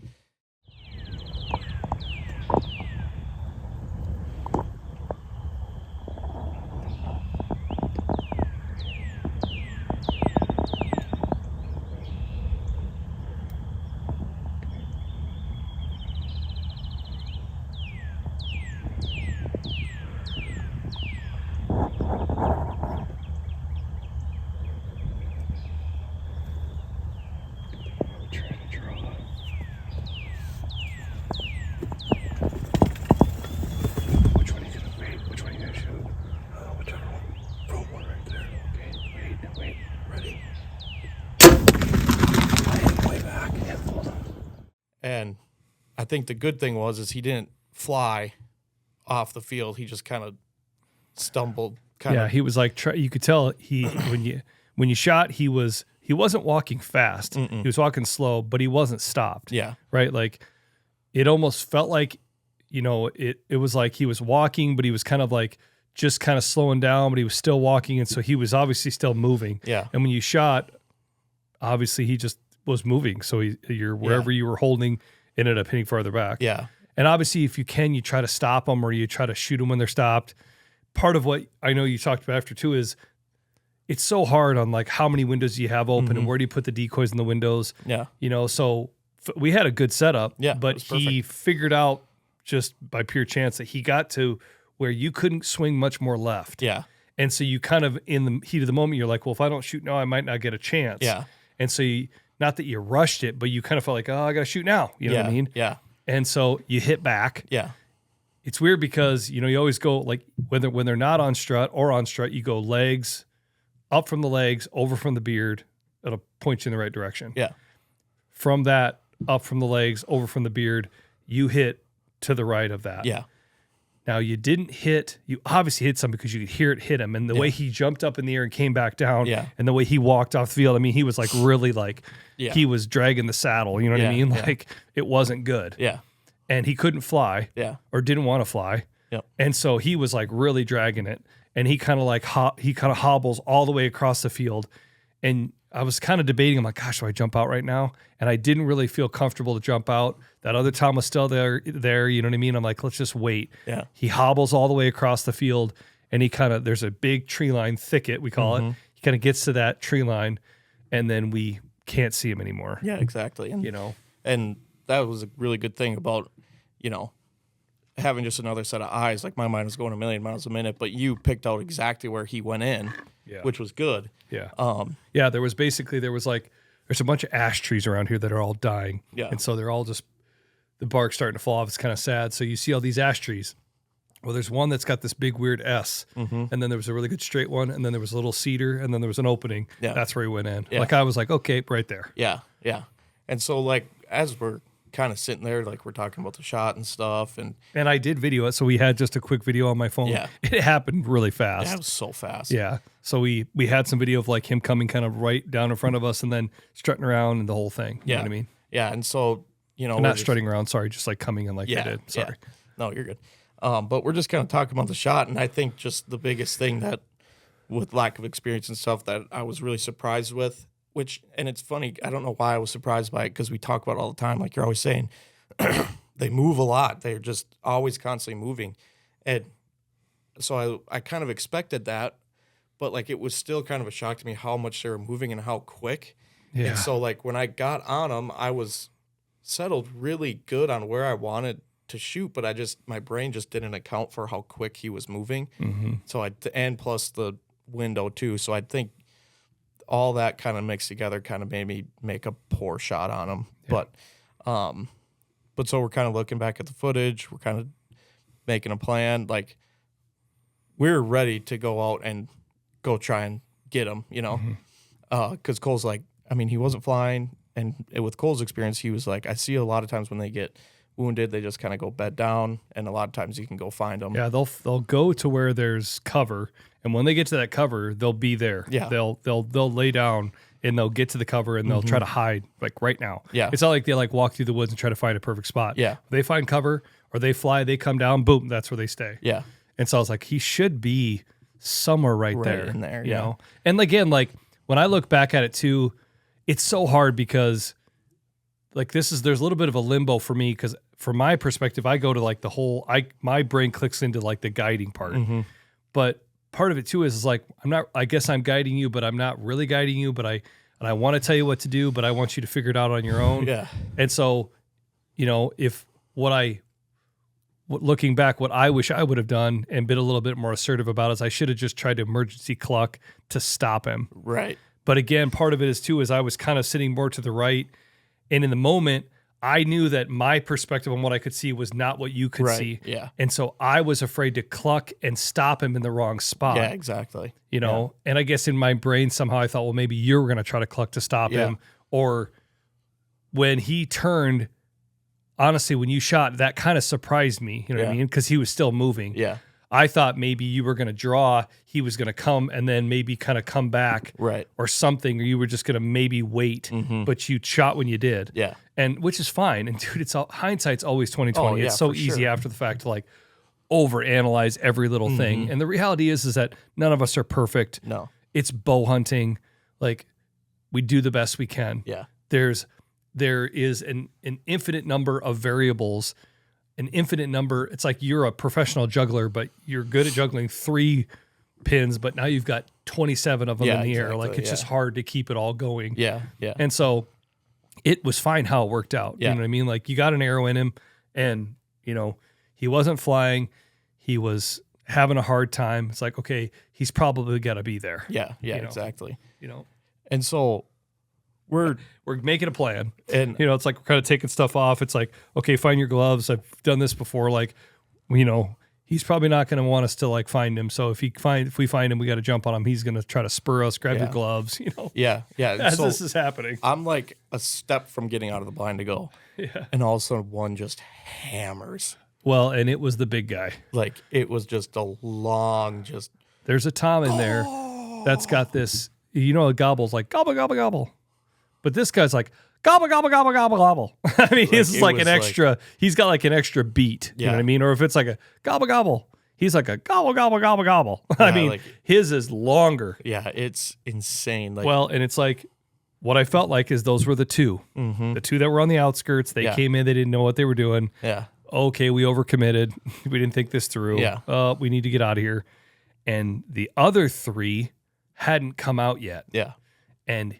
And I think the good thing is he didn't fly off the field. He just kind of stumbled. He was like you could tell when you shot he wasn't walking fast. Mm-mm. He was walking slow, but he wasn't stopped. Yeah. Right? Like it almost felt like it was like he was walking, but he was kind of like just kind of slowing down, but he was still walking, and so he was obviously still moving. Yeah. And when you shot, obviously he just was moving, so you're wherever you were holding ended up hitting farther back. Yeah. And obviously, if you can, you try to stop them or you try to shoot them when they're stopped. Part of what I know you talked about after too is it's so hard on like how many windows do you have open and where do you put the decoys in the windows. Yeah. So we had a good setup. Yeah, but he figured out just by pure chance that he got to where you couldn't swing much more left. Yeah. And so you kind of in the heat of the moment, you're like, well, if I don't shoot now, I might not get a chance. Yeah. And so not that you rushed it, but you kind of felt like, oh, I got to shoot now. You know what I mean? Yeah. And so you hit back. Yeah. It's weird because, you always go like when they're not on strut or on strut, you go legs, up from the legs, over from the beard. It'll point you in the right direction. Yeah. From that, up from the legs, over from the beard, you hit to the right of that. Yeah. Now you obviously hit some because you could hear it hit him. And the way he jumped up in the air and came back down and the way he walked off the field, I mean, he was like really like he was dragging the saddle. You know what I mean? Like it wasn't good. Yeah. And he couldn't fly or didn't want to fly. Yep. And so he was like really dragging it. And he kind of like, hobbles all the way across the field. And I was kind of debating, I'm like, gosh, do I jump out right now? And I didn't really feel comfortable to jump out. That other Tom was still there, you know what I mean? I'm like, let's just wait. Yeah. He hobbles all the way across the field and there's a big tree line thicket, we call it. He kind of gets to that tree line and then we can't see him anymore. Yeah, exactly. And, and that was a really good thing about, having just another set of eyes. Like my mind was going a million miles a minute, but you picked out exactly where he went in, which was good. Yeah. There's a bunch of ash trees around here that are all dying. Yeah. And so they're all just, the bark's starting to fall off. It's kind of sad. So you see all these ash trees. Well, there's one that's got this big weird S, and then there was a really good straight one, and then there was a little cedar, and then there was an opening. Yeah. That's where he went in. Yeah. Like I was like, okay, right there. Yeah. Yeah. And so like, as we're kind of sitting there, like we're talking about the shot and stuff, and I did video it, so we had just a quick video on my phone. Yeah. It happened really fast. it was so fast. Yeah. So we had some video of like him coming kind of right down in front of us and then strutting around and the whole thing. You know what I mean? Yeah. And so, not strutting around, sorry, just like coming in like they did. Sorry. Yeah. No, you're good. But we're just kind of talking about the shot, and I think just the biggest thing that, with lack of experience and stuff, that I was really surprised with, and it's funny, I don't know why I was surprised by it, because we talk about it all the time, like you're always saying, they move a lot. They're just always constantly moving. And so I kind of expected that, but like it was still kind of a shock to me how much they were moving and how quick. Yeah. And so like when I got on them, I was settled really good on where I wanted to shoot, but my brain just didn't account for how quick he was moving. Mm-hmm. So and plus the window too. So I think all that kind of mixed together kind of made me make a poor shot on him. Yeah. But so we're kind of looking back at the footage. We're kind of making a plan. Like we're ready to go out and go try and get him, because Cole's like, I mean, he wasn't flying. And with Cole's experience, he was like, I see a lot of times when they get wounded, they just kind of go bed down, and a lot of times you can go find them. Yeah, they'll go to where there's cover, and when they get to that cover, they'll be there. Yeah, they'll lay down and they'll get to the cover and they'll try to hide like right now. Yeah, it's not like they like walk through the woods and try to find a perfect spot. Yeah, they find cover or they fly, they come down, boom, that's where they stay. Yeah, and so I was like, he should be somewhere right Right there in there, you yeah. know. And again, like when I look back at it too, it's so hard because like there's a little bit of a limbo for me because from my perspective, I go to like my brain clicks into like the guiding part. Mm-hmm. But part of it too is like I guess I'm guiding you, but I'm not really guiding you, but I want to tell you what to do, but I want you to figure it out on your own. Yeah. And so, you know, if looking back, what I wish I would have done and been a little bit more assertive about is I should have just tried to emergency cluck to stop him. Right. But again, part of it is too, is I was kind of sitting more to the right. And in the moment, I knew that my perspective on what I could see was not what you could Right. see. Yeah. And so I was afraid to cluck and stop him in the wrong spot. Yeah, exactly. You know, and I guess in my brain somehow I thought, well, maybe you were going to try to cluck to stop him. Or when he turned, honestly, when you shot, that kind of surprised me. You know what I mean? Because he was still moving. Yeah. I thought maybe you were going to draw, he was going to come and then maybe kind of come back Right. or something, or you were just going to maybe wait, but you shot when you did. Yeah. And which is fine. And dude, hindsight's always 2020. Oh, yeah, it's so for easy sure. after the fact to like overanalyze every little thing. And the reality is that none of us are perfect. No. It's bow hunting. Like we do the best we can. Yeah. There is an infinite number of variables, an infinite number. It's like you're a professional juggler, but you're good at juggling 3 pins, but now you've got 27 of them in the air. exactly, Like it's just hard to keep it all going. Yeah. Yeah. And so it was fine how it worked out. Yeah. You know what I mean? Like you got an arrow in him and, you know, he wasn't flying. He was having a hard time. It's like, okay, he's probably got to be there. Yeah. Yeah. You know. Exactly. You know, And so we're making a plan. and You know, it's like we're kind of taking stuff off. It's like, okay, find your gloves. I've done this before. Like, you know, he's probably not going to want us to like find him. So if we find him, we got to jump on him. He's going to try to spur us, grab your gloves, you know, yeah. as So this is happening. I'm like a step from getting out of the blind to go. Yeah. And all of a sudden one just hammers. Well, and it was the big guy. Like it was just a long, just There's a Tom in there that's got this, you know, a gobble's like gobble, gobble, gobble. But this guy's like gobble, gobble, gobble, gobble, gobble. I mean, this is like an extra, he's got like an extra beat. You know what I mean? Or if it's like a gobble, gobble, he's like a gobble, gobble, gobble, gobble. I mean, like- his is longer. yeah, it's insane. Like Well, and it's like, what I felt like is those were the two. The two that were on the outskirts. They came in, they didn't know what they were doing. yeah. Okay, we overcommitted. We didn't think this through. Yeah. We need to get out of here. And the other 3 hadn't come out yet. Yeah. And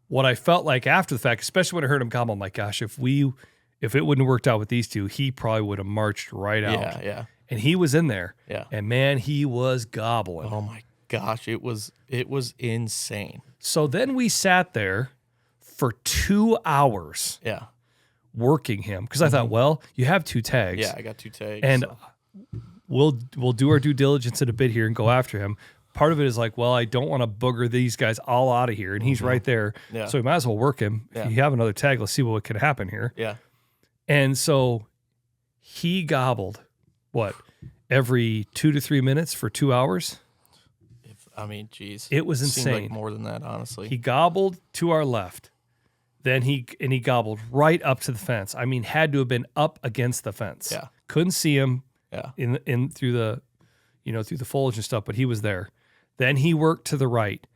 what I felt like after the fact, especially when I heard him come, I'm like, gosh, if it wouldn't have worked out with these 2, he probably would have marched right out. Yeah. Yeah. And he was in there. Yeah. And man, he was gobbling. Oh my gosh, it was insane. So then we sat there for 2 hours Yeah. working him because I thought, well, you have 2 tags. Yeah, I got 2 tags. And so. we'll do our due diligence in a bit here and go after him. Part of it is like, well, I don't want to booger these guys all out of here, and he's right there. Yeah. So we might as well work him. Yeah. If you have another tag, let's see what can happen here. Yeah. And so he gobbled, what, every 2 to 3 minutes for 2 hours? I mean, geez. It was Seemed insane. like more than that, honestly. He gobbled to our left. Then he gobbled right up to the fence. I mean, had to have been up against the fence. Yeah. Couldn't see him Yeah. in through the, you know, through the foliage and stuff, but he was there. Then he worked to the right.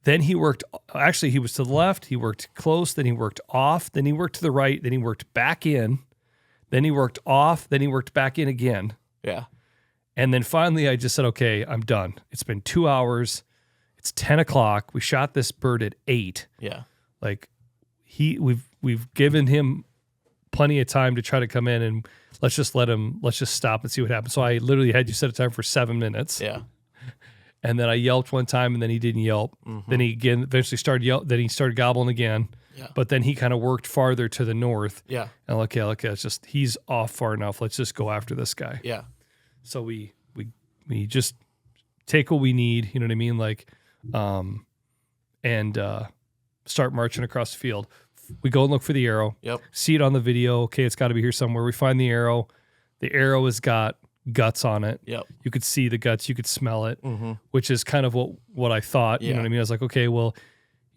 Then he worked, actually he was to the left. He worked close. Then he worked off. Then he worked to the right. Then he worked back in. Then he worked off. Then he worked back in again. Yeah. And then finally I just said, okay, I'm done. It's been 2 hours. It's 10 o'clock. We shot this bird at 8. Yeah. Like we've given him plenty of time to try to come in, and let's just stop and see what happens. So I literally had you set a time for 7 minutes. Yeah. And then I yelped one time and then he didn't yelp. Then he again eventually started then he started gobbling again. Yeah. But then he kind of worked farther to the north. Yeah. And okay, it's just he's off far enough. Let's just go after this guy. Yeah. So we just take what we need, you know what I mean? Like, and start marching across the field. We go and look for the arrow. Yep. See it on the video. Okay, it's got to be here somewhere. We find the arrow. The arrow has got guts on it. Yep. You could see the guts. You could smell it, which is kind of what I thought. You know Yeah. what I mean? I was like, okay, well,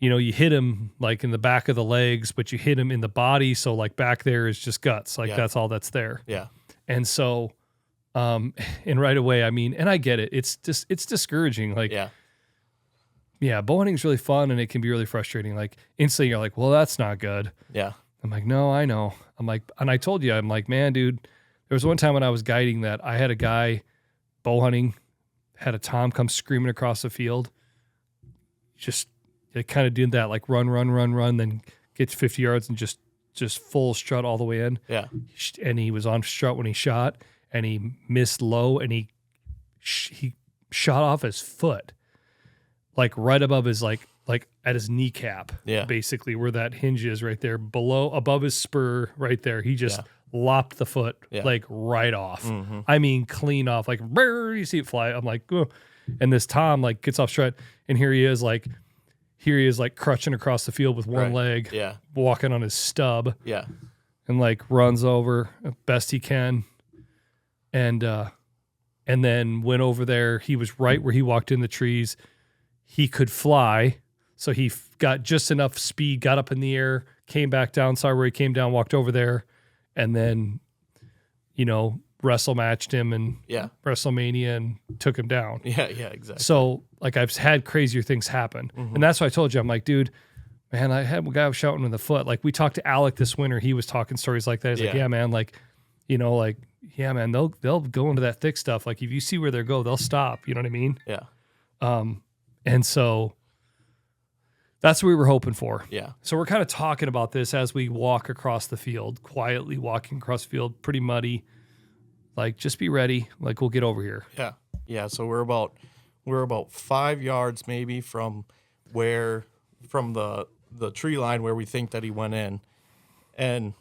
you know, you hit him like in the back of the legs, but you hit him in the body. So like back there is just guts. Like Yeah. that's all that's there. Yeah. And so And right away, I mean, and I get it. It's discouraging. Like, yeah, bow hunting is really fun and it can be really frustrating. Like instantly you're like, well, that's not good. Yeah. I'm like, no, I know. I'm like, and I told you, I'm like, man, dude, there was one time when I was guiding that I had a guy bow hunting, had a tom come screaming across the field. Just, it kind of did that, like run, then gets 50 yards and just full strut all the way in. Yeah. And he was on strut when he shot and he missed low and he shot off his foot, like right above his, like at his kneecap, basically where that hinge is right there above his spur right there. He just lopped the foot like right off. Mm-hmm. I mean, clean off, like you see it fly. I'm like, oh. And this Tom like gets off strut and here he is like crutching across the field with one leg, walking on his stub, and like runs over best he can. And then went over there. He was right where he walked in the trees. He could fly. So he got just enough speed, got up in the air, came back down, saw where he came down, walked over there, and then, wrestle matched him in WrestleMania and took him down. Yeah, exactly. So, like, I've had crazier things happen. Mm-hmm. And that's why I told you, I'm like, dude, man, I had a guy shouting in the foot. Like, we talked to Alec this winter. He was talking stories like that. He's like, yeah, man, like, yeah, man, they'll go into that thick stuff. Like, if you see where they go, they'll stop. You know what I mean? Yeah. And so that's what we were hoping for. Yeah. So we're kind of talking about this as we walk across the field, quietly walking across the field, pretty muddy. Like, just be ready. Like, we'll get over here. Yeah. Yeah. So we're about 5 yards maybe from the tree line where we think that he went in. And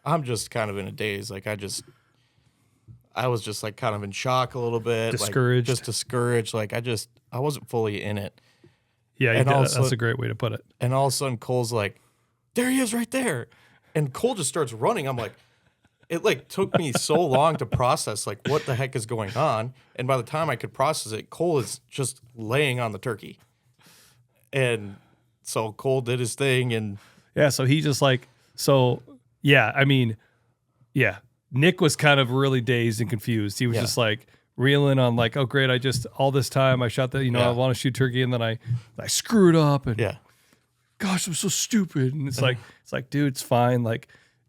I'm just kind of in a daze. Like, I was just like kind of in shock a little bit. Discouraged. Like, just discouraged. Like, I wasn't fully in it. Yeah, that's a great way to put it. And all of a sudden Cole's like, there he is right there. And Cole just starts running. I'm like, it like took me so long to process like what the heck is going on. And by the time I could process it, Cole is just laying on the turkey. And so Cole did his thing and so he just like, Nick was kind of really dazed and confused. He was just like reeling on like, oh great, all this time I shot that, I want to shoot turkey and then I screwed up and gosh, I'm so stupid. And it's like, dude, it's fine. Like,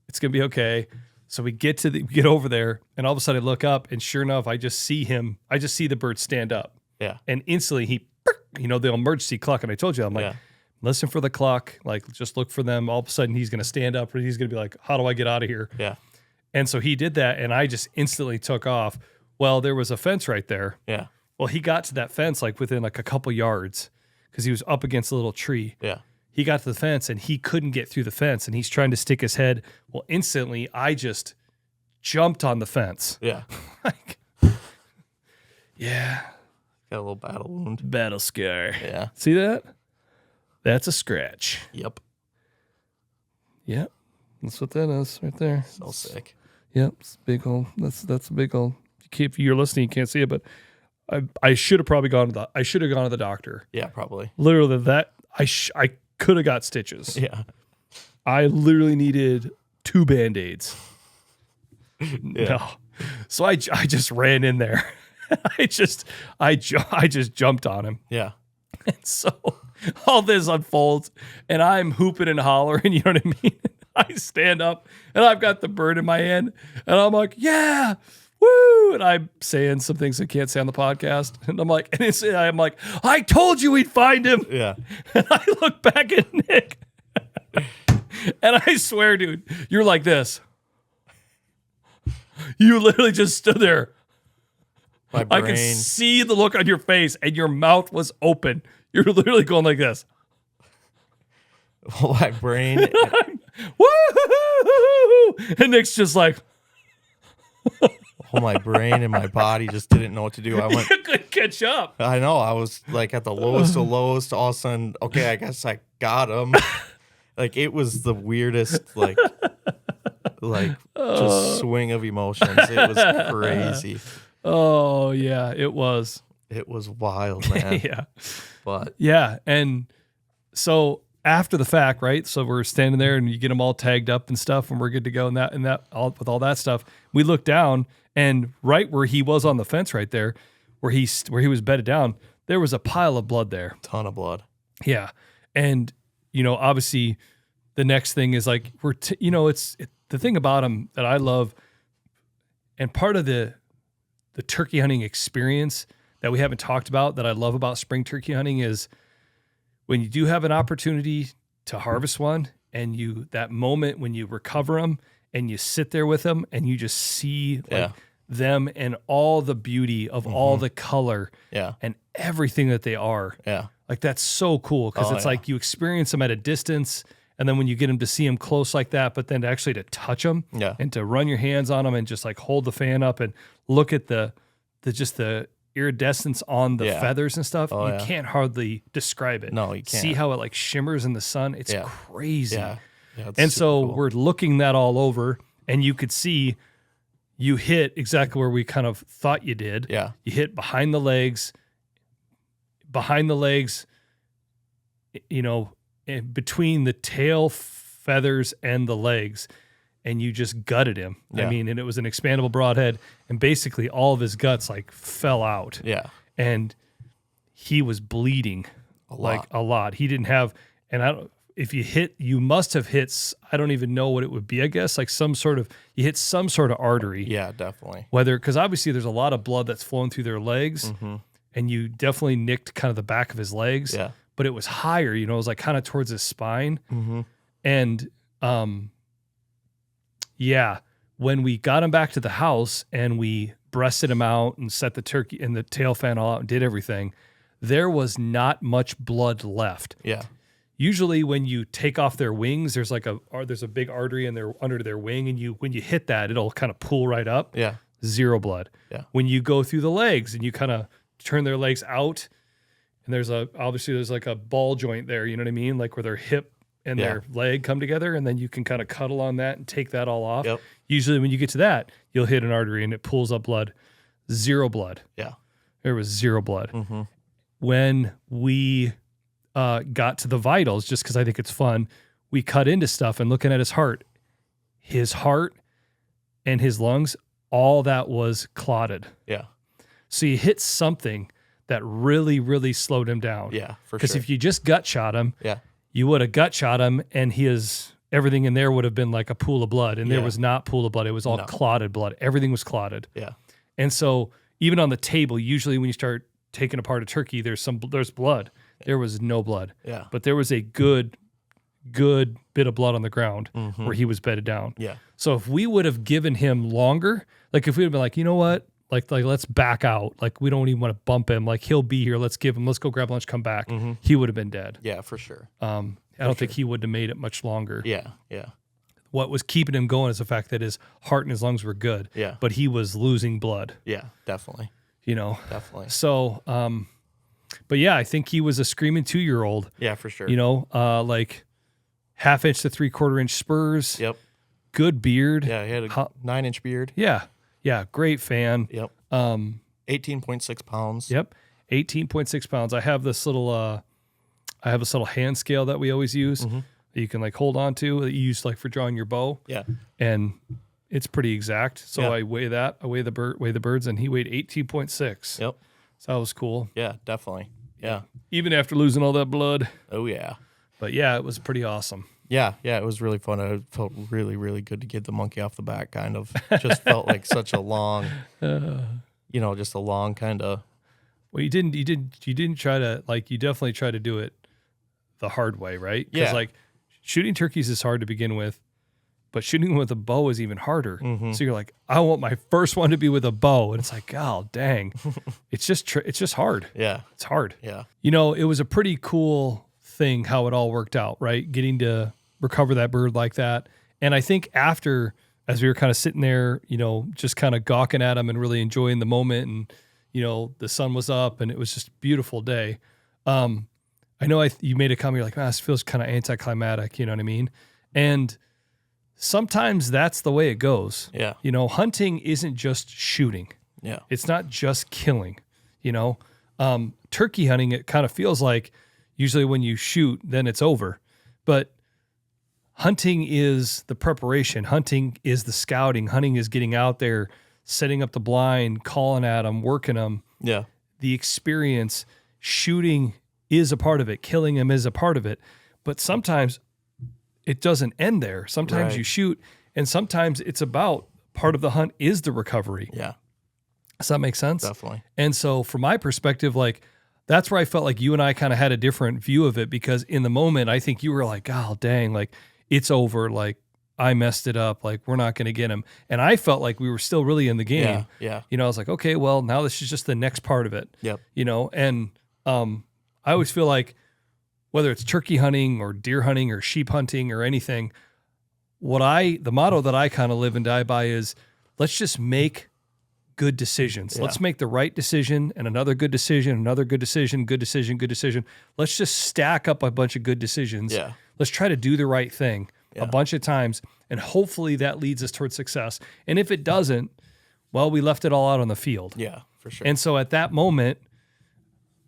it's going to be okay. So we get over there and all of a sudden I look up and sure enough, I just see the bird stand up. Yeah. And instantly the emergency cluck. And I told you, I'm like, listen for the cluck, like just look for them. All of a sudden he's going to stand up and he's going to be like, how do I get out of here? Yeah. And so he did that and I just instantly took off. Well, there was a fence right there. Yeah. Well, he got to that fence like within like a couple yards because he was up against a little tree. Yeah. He got to the fence and he couldn't get through the fence and he's trying to stick his head. Well, instantly I just jumped on the fence. Yeah. Like, yeah. Got a little battle wound. Battle scar. Yeah. See that? That's a scratch. Yep. Yep. That's what that is right there. So sick. Yep. It's a big old. That's a big old. If you're listening, you can't see it, but I should have probably gone to the doctor. Yeah, probably. Literally that I could have got stitches. Yeah. I literally needed 2 Band-Aids. No. So I just ran in there. I just jumped on him. Yeah. And so all this unfolds and I'm hooping and hollering, you know what I mean? I stand up and I've got the bird in my hand and I'm like, yeah, woo. And I'm saying some things I can't say on the podcast. And I'm like, I told you we'd find him. Yeah. And I look back at Nick and I swear, dude, you're like this. You literally just stood there. My brain. I can see the look on your face and your mouth was open. You're literally going like this. My brain. Woo! And Nick's just like. My brain and my body just didn't know what to do. I went. You couldn't catch up. I know. I was like at the lowest of lowest. All of a sudden, okay, I guess I got him. Like it was the weirdest, just swing of emotions. It was crazy. Oh yeah, it was. It was wild, man. Yeah. But yeah, and so after the fact, right? So we're standing there and you get them all tagged up and stuff, and we're good to go. And that all with all that stuff, we look down, and right where he was on the fence, right there, where he was bedded down, there was a pile of blood there. Ton of blood. Yeah, and obviously, the next thing is like the thing about them that I love, and part of the turkey hunting experience that we haven't talked about that I love about spring turkey hunting is when you do have an opportunity to harvest one, and that moment when you recover them and you sit there with them and you just see them and all the beauty of all the color and everything that they are. Yeah. Like that's so cool because it's like you experience them at a distance, and then when you get them to see them close like that, but then actually to touch them and to run your hands on them and just like hold the fan up and look at the iridescence on the feathers and stuff, you can't hardly describe it. No, you can't. See how it like shimmers in the sun? It's crazy. Yeah. And so we're looking that all over, and you could see you hit exactly where we kind of thought you did. Yeah. You hit behind the legs, between the tail feathers and the legs, and you just gutted him. Yeah. I mean, and it was an expandable broadhead, and basically all of his guts like fell out. Yeah. And he was bleeding a lot. He didn't have, and you must have hit, I don't even know what it would be, I guess, like you hit some sort of artery. Yeah, definitely. Because obviously there's a lot of blood that's flowing through their legs, and you definitely nicked kind of the back of his legs. Yeah. But it was higher, it was like kind of towards his spine. And when we got him back to the house and we breasted him out and set the turkey and the tail fan all out and did everything, there was not much blood left. Yeah. Usually when you take off their wings, there's a big artery under their wing, and when you hit that, it'll kind of pull right up. Yeah. Zero blood. Yeah. When you go through the legs and you kind of turn their legs out, and there's like a ball joint there, you know what I mean? Like where their hip and their leg come together, and then you can kind of cuddle on that and take that all off. Yep. Usually when you get to that, you'll hit an artery and it pulls up blood. Zero blood. Yeah. There was zero blood. When we got to the vitals, just because I think it's fun, we cut into stuff and looking at his heart and his lungs, all that was clotted. Yeah. So you hit something that really, really slowed him down. Yeah, for sure. Because if you just gut shot him, yeah, you would have gut shot him, and everything in there would have been like a pool of blood, and there was not pool of blood. It was all clotted blood. Everything was clotted. Yeah. And so even on the table, usually when you start taking apart a turkey, there's blood. There was no blood. Yeah. But there was a good bit of blood on the ground where he was bedded down. Yeah. So if we would have given him longer, like if we would have been like, you know what? Like let's back out. Like we don't even want to bump him. Like he'll be here. Let's go grab lunch, come back. He would have been dead. Yeah, for sure. I don't think he would have made it much longer. Yeah. Yeah. What was keeping him going is the fact that his heart and his lungs were good. Yeah. But he was losing blood. Yeah, definitely. Definitely. So, but yeah, I think he was a screaming 2-year-old. Yeah, for sure. Like 1/2 inch to 3/4 inch spurs. Yep. Good beard. Yeah, he had a 9-inch beard. Yeah. Yeah. Great fan. Yep. 18.6 pounds. Yep. 18.6 pounds. I have this little hand scale that we always use that you can like hold on to, that you use like for drawing your bow. Yeah. And it's pretty exact. So I weigh that. I weigh the birds, and he weighed 18.6. Yep. So that was cool. Yeah, definitely. Yeah. Even after losing all that blood. Oh yeah. But yeah, it was pretty awesome. Yeah, it was really fun. I felt really, really good to get the monkey off the back, kind of. Just felt like such a long, just a long kind of. Well, you didn't try to, like, you definitely try to do it the hard way, right? Yeah. Because, like, shooting turkeys is hard to begin with, but shooting with a bow is even harder. So you're like, I want my first one to be with a bow. And it's like, oh, dang. It's just hard. Yeah. It's hard. Yeah. It was a pretty cool thing how it all worked out, right? Getting to recover that bird like that. And I think after, as we were kind of sitting there, just kind of gawking at him and really enjoying the moment, and, the sun was up and it was just a beautiful day. I know you made a comment, you're like, this feels kind of anticlimactic, you know what I mean? And sometimes that's the way it goes. Yeah. Hunting isn't just shooting. Yeah. It's not just killing, Turkey hunting, it kind of feels like usually when you shoot, then it's over. But hunting is the preparation. Hunting is the scouting. Hunting is getting out there, setting up the blind, calling at them, working them. Yeah. The experience. Shooting is a part of it. Killing them is a part of it. But sometimes it doesn't end there. Sometimes you shoot, and sometimes it's about part of the hunt is the recovery. Yeah. Does that make sense? Definitely. And so from my perspective, like, that's where I felt like you and I kind of had a different view of it, because in the moment, I think you were like, oh, dang, like, it's over. Like, I messed it up. Like, we're not going to get him. And I felt like we were still really in the game. Yeah. You know, I was like, okay, well, now this is just the next part of it. Yep. You know, and I always feel like whether it's turkey hunting or deer hunting or sheep hunting or anything, the motto that I kind of live and die by is, let's just make good decisions. Yeah. Let's make the right decision and another good decision, another good decision, good decision, good decision. Let's just stack up a bunch of good decisions. Yeah. Let's try to do the right thing a bunch of times, and hopefully that leads us towards success. And if it doesn't, well, we left it all out on the field. Yeah, for sure. And so at that moment,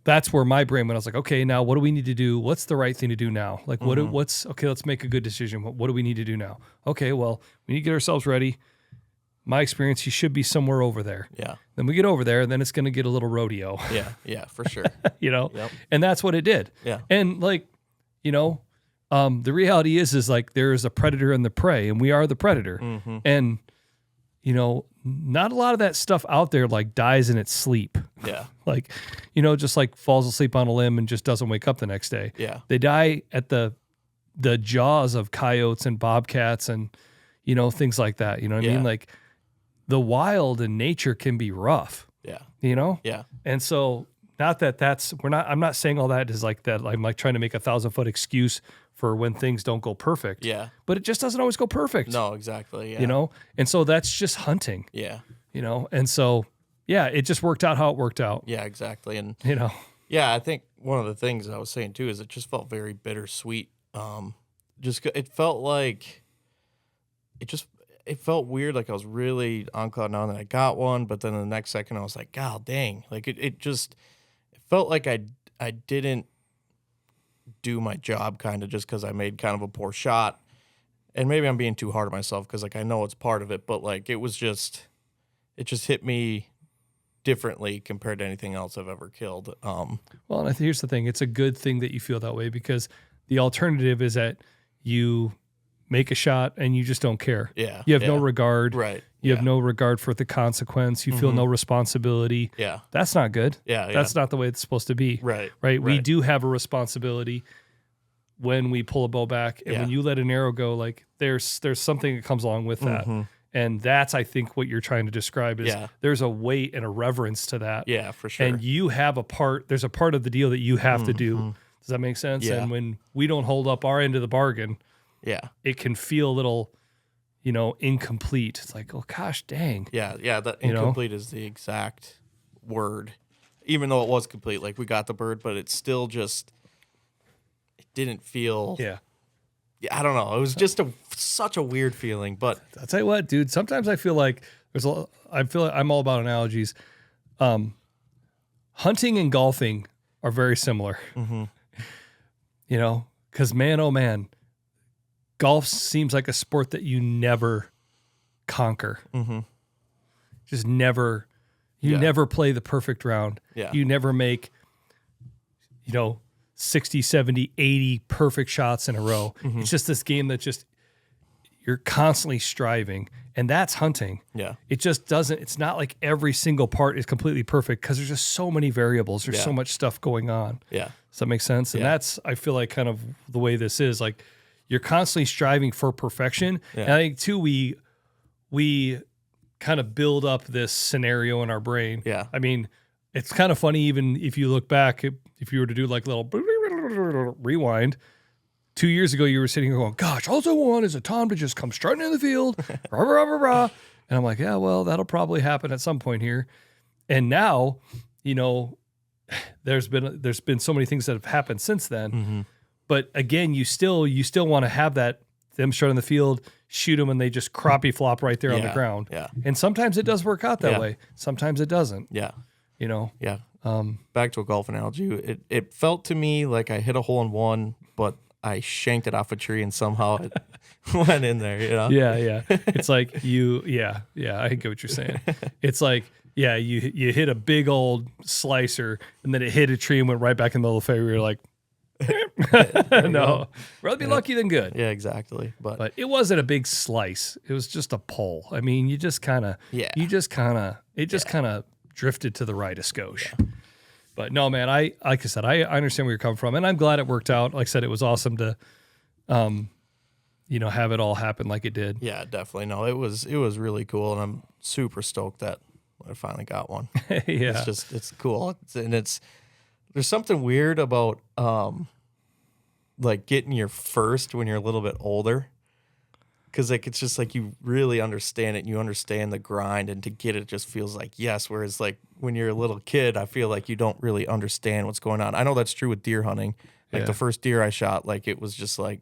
that's where my brain went. I was like, okay, now what do we need to do? What's the right thing to do now? Like, okay, let's make a good decision. What do we need to do now? Okay, well, we need to get ourselves ready. My experience, you should be somewhere over there. Yeah. Then we get over there, and then it's going to get a little rodeo. Yeah, for sure. You know? Yep. And that's what it did. Yeah. And like, you know, the reality is like there is a predator and the prey, and we are the predator. Mm-hmm. And, you know, not a lot of that stuff out there like dies in its sleep. Yeah. Like, you know, just like falls asleep on a limb and just doesn't wake up the next day. Yeah. They die at the jaws of coyotes and bobcats and, you know, things like that. You know what I mean? Like, the wild and nature can be rough. Yeah. You know? Yeah. And so I'm not saying all that is like that. I'm like trying to make 1,000-foot excuse for when things don't go perfect. Yeah. But it just doesn't always go perfect. No, exactly. Yeah. You know? And so that's just hunting. Yeah. You know? And so, yeah, it just worked out how it worked out. Yeah, exactly. And, you know? yeah, I think one of the things I was saying too is it just felt very bittersweet. It felt like it felt weird. Like I was really on cloud nine that I got one, but then the next second I was like, God dang. Like it felt like I didn't do my job kind of just because I made kind of a poor shot. And maybe I'm being too hard on myself because like I know it's part of it, but like it just hit me differently compared to anything else I've ever killed. Well, and I think here's the thing. It's a good thing that you feel that way, because the alternative is that you make a shot and you just don't care. Yeah. You have no regard. Right. You have no regard for the consequence. You feel no responsibility. Yeah. That's not good. Yeah. That's not the way it's supposed to be. Right. We do have a responsibility when we pull a bow back, and when you let an arrow go, like there's something that comes along with that. And that's, I think, what you're trying to describe is there's a weight and a reverence to that. Yeah, for sure. And you have there's a part of the deal that you have to do. Does that make sense? Yeah. And when we don't hold up our end of the bargain, it can feel a little, you know, incomplete. It's like, oh gosh, dang. Yeah, that incomplete is the exact word. Even though it was complete, like we got the bird, but it's still just, it didn't feel. Yeah. I don't know. It was just such a weird feeling. But I'll tell you what, dude. Sometimes I feel like I feel like I'm all about analogies. Hunting and golfing are very similar. You know, because man, oh man, golf seems like a sport that you never conquer. Just never. You never play the perfect round. Yeah. You never make, you know, 60, 70, 80 perfect shots in a row. It's just this game that just, you're constantly striving, and that's hunting. Yeah. It just doesn't, it's not like every single part is completely perfect because there's just so many variables. There's so much stuff going on. Yeah. Does that make sense? And that's, I feel like, kind of the way this is. Like, you're constantly striving for perfection. Yeah. And I think too, we kind of build up this scenario in our brain. Yeah. I mean, it's kind of funny, even if you look back, if you were to do like a little rewind, 2 years ago, you were sitting here going, gosh, all I want is a Tom to just come strutting in the field. Rah, rah, rah, rah. And I'm like, yeah, well, that'll probably happen at some point here. And now, you know, there's been so many things that have happened since then. But again, you still want to have that, them strut in the field, shoot them, and they just crappie flop right there on the ground. Yeah. And sometimes it does work out that way. Sometimes it doesn't. Yeah. You know? Yeah. Back to a golf analogy. It felt to me like I hit a hole in one, but I shanked it off a tree and somehow it went in there, you know? Yeah. It's like yeah, I get what you're saying. It's like, yeah, you hit a big old slicer and then it hit a tree and went right back in the little fairway. You're like, no, rather be lucky than good. Yeah, exactly. But it wasn't a big slice. It was just a pull. I mean, it just kind of drifted to the right a skosh. Yeah. But no, man, like I said, I understand where you're coming from, and I'm glad it worked out. Like I said, it was awesome to, have it all happen like it did. Yeah, definitely. No, it was really cool, and I'm super stoked that I finally got one. Yeah, it's cool, there's something weird about like getting your first when you're a little bit older. Because like it's just like you really understand it and you understand the grind, and to get it just feels like yes. Whereas like when you're a little kid, I feel like you don't really understand what's going on. I know that's true with deer hunting. Like the first deer I shot, like it was just like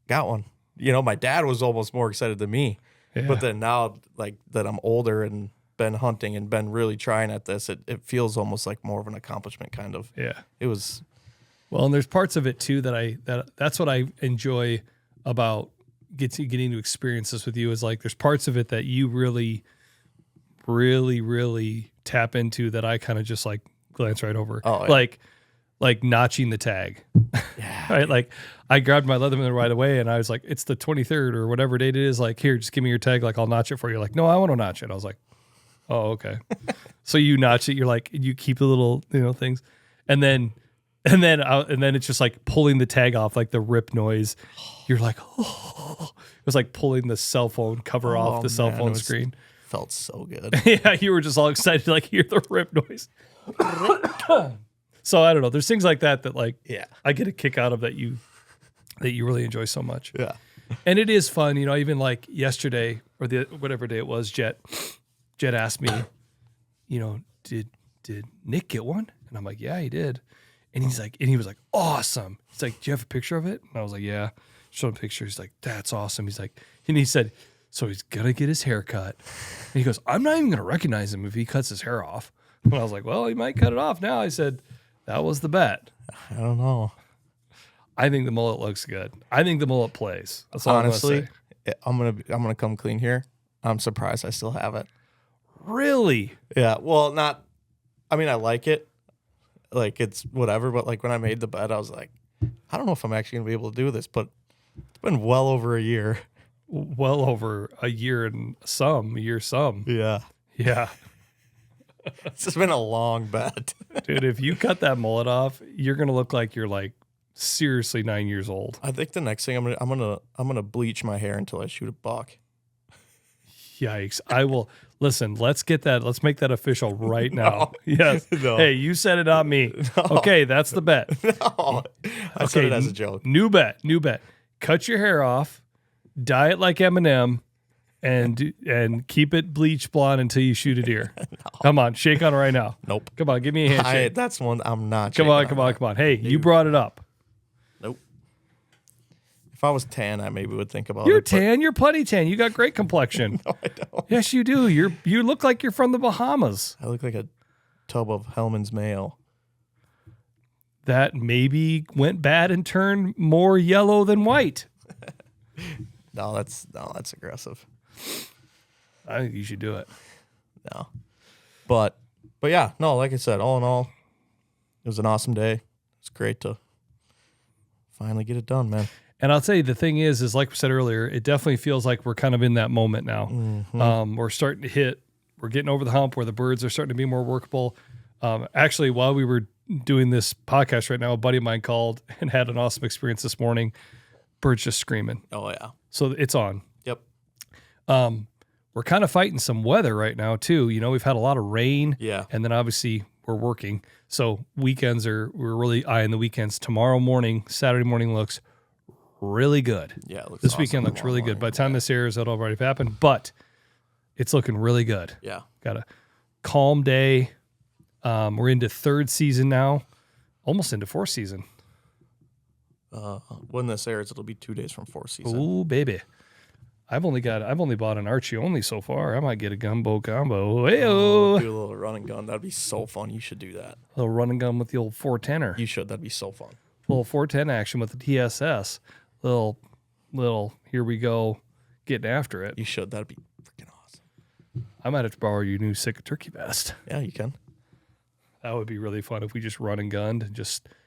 got one. You know, my dad was almost more excited than me. Yeah. But then now, like that I'm older and been hunting and been really trying at this, it feels almost like more of an accomplishment kind of. Yeah. It was. Well, and there's parts of it too that's what I enjoy about getting to experience this with you, is like there's parts of it that you really, really, really tap into that I kind of just like glance right over. Oh, yeah. Like notching the tag. Yeah. Right? Like I grabbed my Leatherman right away and I was like, it's the 23rd or whatever date it is. Like, here, just give me your tag. Like, I'll notch it for you. Like, no, I want to notch it. I was like, oh, okay. So you notch it. You're like, you keep the little, things. And then it's just like pulling the tag off, like the rip noise. You're like, oh, it was like pulling the cell phone cover off the cell phone screen. Felt so good. Yeah, you were just all excited to like hear the rip noise. So I don't know. There's things like that like, yeah, I get a kick out of that you really enjoy so much. Yeah, and it is fun. Even like yesterday or whatever day it was, Jet asked me, did Nick get one? And I'm like, yeah, he did. And he was like, awesome. He's like, do you have a picture of it? And I was like, yeah. Showed him a picture. He's like, that's awesome. He's like, and he said, so he's going to get his hair cut. And he goes, I'm not even going to recognize him if he cuts his hair off. And I was like, well, he might cut it off now. I said, that was the bet. I don't know. I think the mullet looks good. I think the mullet plays. That's all honestly, I'm gonna come clean here. I'm surprised I still have it. Really? Yeah. Well, I like it. Like it's whatever, but like when I made the bet, I was like, I don't know if I'm actually gonna be able to do this, but it's been well over a year. Well over a year and some. Yeah. Yeah. It's just been a long bet. Dude, if you cut that mullet off, you're gonna look like you're like seriously 9 years old. I think the next thing I'm gonna bleach my hair until I shoot a buck. Yikes. I will listen, let's make that official right now. No, yes. No. Hey, you said it, not me. No. Okay, that's the bet. No. I said it as a joke. New bet. Cut your hair off, dye it like Eminem, and keep it bleach blonde until you shoot a deer. No. Come on, shake on it right now. Nope. Come on, give me a handshake. That's one I'm not. Come on. Hey, you brought it up. Nope. If I was tan, I maybe would think about it. You're tan. You're putty tan. You got great complexion. No, I don't. Yes, you do. You look like you're from the Bahamas. I look like a tub of Hellman's mayo. That maybe went bad and turned more yellow than white. No, that's aggressive. I think you should do it. No. But yeah, no, like I said, all in all, it was an awesome day. It's great to finally get it done, man. And I'll tell you, the thing is like we said earlier, it definitely feels like we're kind of in that moment now. Mm-hmm. We're starting to we're getting over the hump where the birds are starting to be more workable. Actually, while we were doing this podcast right now, a buddy of mine called and had an awesome experience this morning. Birds just screaming. Oh, yeah. So it's on. Yep. We're kind of fighting some weather right now, too. We've had a lot of rain. Yeah. And then obviously we're working. So we're really eyeing the weekends. Tomorrow morning, Saturday morning looks really good. Yeah, it looks this awesome weekend looks really good. By the time this airs, it'll already have happened, but it's looking really good. Yeah. Got a calm day. We're into third season now, almost into fourth season. When this airs, it'll be 2 days from fourth season. Ooh, baby. I've only bought an Archie only so far. I might get a gumbo combo. Hey-o. Do a little run and gun. That'd be so fun. You should do that. A little run and gun with the old 410er. You should. That'd be so fun. little 410 action with the TSS. Little, here we go, getting after it. You should. That'd be freaking awesome. I might have to borrow your new Sick Turkey vest. Yeah, you can. That would be really fun if we just run and gunned.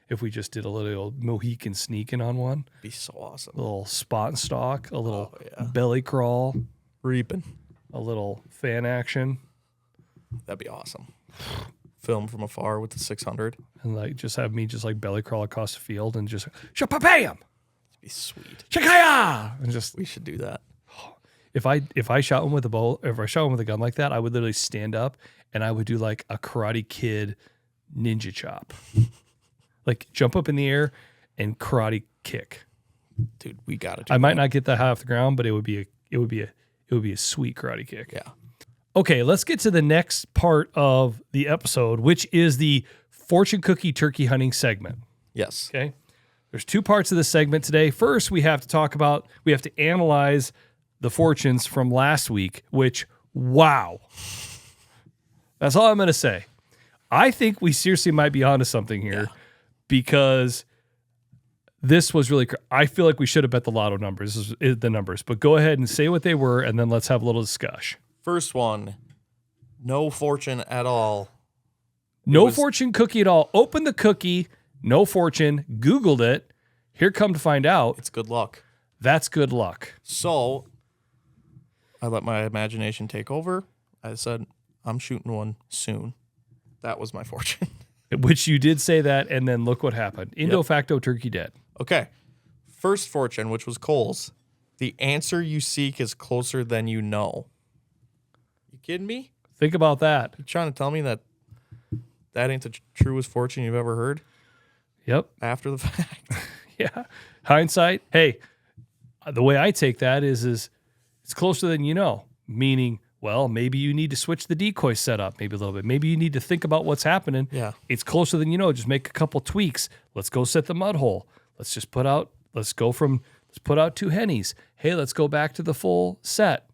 If we just did a little Mohican sneaking on one. Be so awesome. A little spot and stalk, a little belly crawl, Reaping. a little fan action. That'd be awesome. Film from afar with the 600. And like just have me just like belly crawl across the field and just shapapam, Be sweet. shakaya, and just We should do that. if I shot one with a bow, if I shot one with a gun like that, I would literally stand up and I would do like a Karate Kid ninja chop, like jump up in the air and karate kick. Dude, we gotta do I might not get that high off the ground, but it would be a sweet karate kick. Yeah. Okay, let's get to the next part of the episode, which is the fortune cookie turkey hunting segment. Yes. Okay. There's two parts of this segment today. First, we have to analyze the fortunes from last week, which, wow. That's all I'm going to say. I think we seriously might be onto something here because this was really, I feel like we should have bet the lotto numbers, the numbers, but go ahead and say what they were and then let's have a little discussion. First one, no fortune at all. No fortune cookie at all. Open the cookie, no fortune, Googled it. Here come to find out, It's good luck. that's good luck. So I let my imagination take over. I said, I'm shooting one soon. That was my fortune. Which you did say that, and then look what happened. Indo facto turkey dead. Okay. First fortune, which was Cole's. The answer you seek is closer than you know. You kidding me? Think about that. You trying to tell me that ain't the truest fortune you've ever heard Yep. after the fact? Yeah. Hindsight. Hey, the way I take that is it's closer than you know, meaning, well, maybe you need to switch the decoy setup maybe a little bit. Maybe you need to think about what's happening. Yeah. It's closer than you know. Just make a couple tweaks. Let's go set the mud hole. Let's put out two hennies. Hey, let's go back to the full set.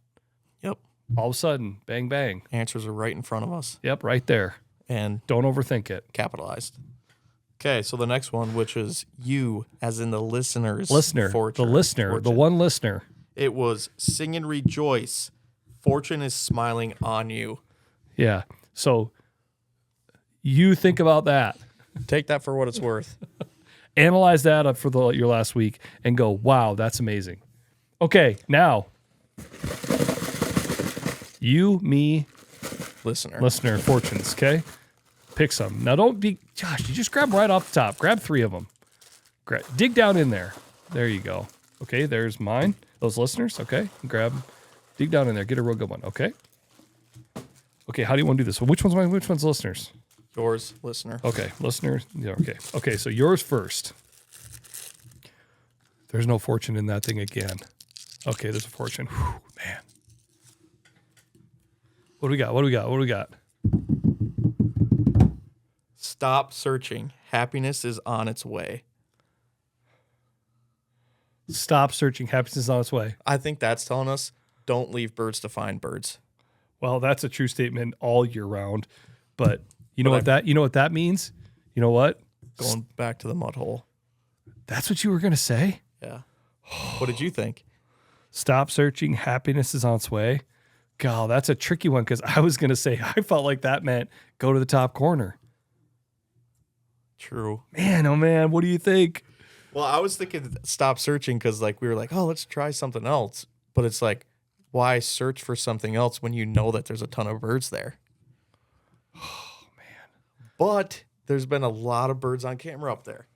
Yep. All of a sudden, bang, bang. Answers are right in front of us Yep, right there. and Don't overthink it. capitalized. Okay, so the next one, which is you, as in the listener's Listener, fortune. the listener, the fortune. one listener. It was sing and rejoice. Fortune is smiling on you. Yeah. So you think about that. Take that for what it's worth. Analyze that up for your last week and go, wow, that's amazing. Okay, now you, me, listener fortunes, okay? Pick some. Now don't be, Josh, you just grab them right off the top. Grab 3 of them. Dig down in there. There you go. Okay, there's mine. Those listeners, okay? Grab, dig down in there. Get a real good one, okay? Okay, how do you want to do this? Well, which one's mine? Which one's listeners? Yours, listener. Okay, listener. Yeah, okay. Okay, so yours first. There's no fortune in that thing again. Okay, there's a fortune. Whew, man. What do we got? What do we got? What do we got? Stop searching. Happiness is on its way. Stop searching. Happiness is on its way. I think that's telling us don't leave birds to find birds. Well, that's a true statement all year round. But you know what that means? You know what? Going back to the mud hole. That's what you were gonna say? Yeah. What did you think? Stop searching. Happiness is on its way. God, that's a tricky one because I was gonna say I felt like that meant go to the top corner. True. Man, oh man, what do you think? Well, I was thinking stop searching because like we were like, oh, let's try something else. But it's like, why search for something else when you know that there's a ton of birds there? Oh, man. But there's been a lot of birds on camera up there.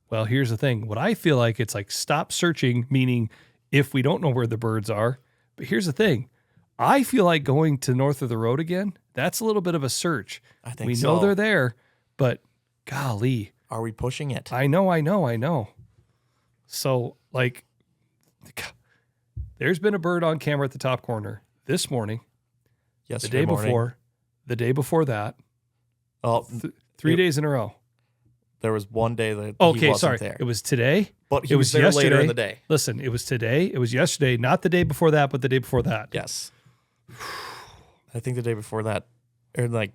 Well, here's the thing. What I feel like it's like stop searching, meaning if we don't know where the birds are. But here's the thing. I feel like going to north of the road again, that's a little bit of a search. I think we so. know they're there, but golly. Are we pushing it? I know. So, like, there's been a bird on camera at the top corner this morning, Yesterday the day morning. before, the day before that, Oh, 3 days in a row. there was one day that he Okay, wasn't sorry. there. It was today. But he it was there yesterday. later in the day. Listen, it was today. It was yesterday, not the day before that, but the day before that. Yes. I think the day before that, or like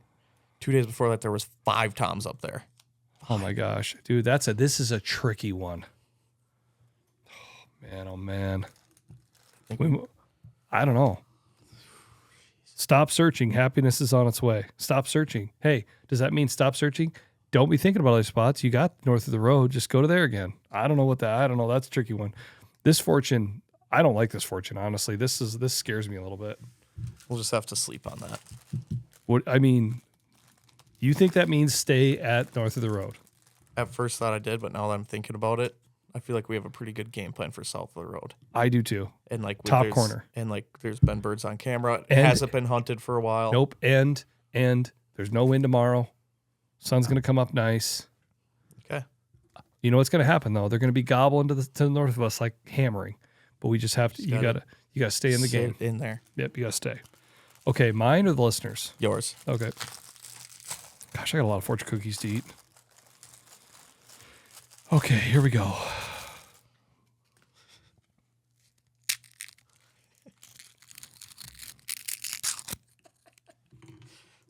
2 days before that, there was 5 toms up there. Oh my gosh, dude, this is a tricky one. Oh man. I don't know. Stop searching. Happiness is on its way. Stop searching. Hey, does that mean stop searching? Don't be thinking about other spots. You got north of the road. Just go to there again. I don't know. That's a tricky one. This fortune, I don't like this fortune, honestly. This scares me a little bit. We'll just have to sleep on that. You think that means stay at north of the road? At first thought I did, but now that I'm thinking about it, I feel like we have a pretty good game plan for south of the road. I do too. And like top corner. And like there's been birds on camera. It hasn't been hunted for a while. Nope. And there's no wind tomorrow. Sun's gonna come up nice. Okay. You know what's gonna happen though? They're gonna be gobbling to the north of us like hammering. But we just have to. You gotta stay in the game. In there. Yep. You gotta stay. Okay. Mine or the listeners? Yours. Okay. Gosh, I got a lot of fortune cookies to eat. Okay, here we go.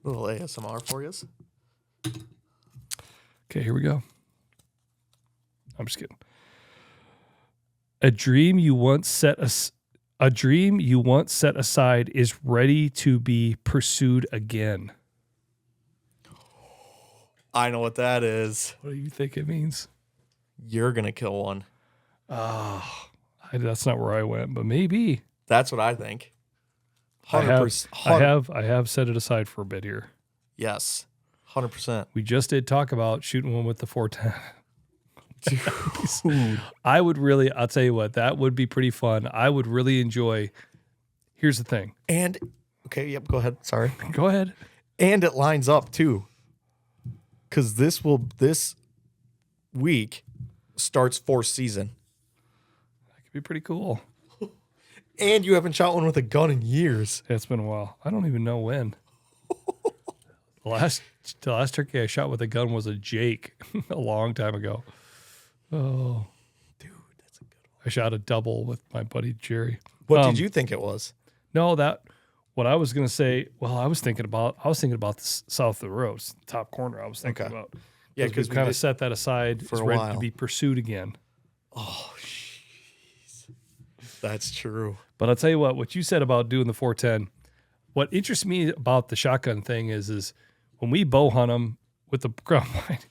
A little ASMR for you. Okay, here we go. I'm just kidding. A dream you once set aside is ready to be pursued again. I know what that is. What do you think it means? You're gonna kill one. That's not where I went, but maybe. That's what I think. 100%. I have set it aside for a bit here. Yes, 100%. We just did talk about shooting one with the 410. Dude. I'll tell you what, that would be pretty fun. I would really enjoy. Here's the thing. And okay, yep, go ahead. Sorry. Go ahead. And it lines up too. Cause this week starts 4th season. That could be pretty cool. And you haven't shot one with a gun in years. It's been a while. I don't even know when. The last turkey I shot with a gun was a Jake a long time ago. Oh, dude, that's a good one. I shot a double with my buddy Jerry. What did you think it was? No, what I was gonna say. Well, I was thinking about the south of the road, top corner. I was thinking about. Yeah, because we kind of set that aside for a while to be pursued again. Oh, jeez, that's true. But I'll tell you what you said about doing the 410. What interests me about the shotgun thing is when we bow hunt them with the ground blind,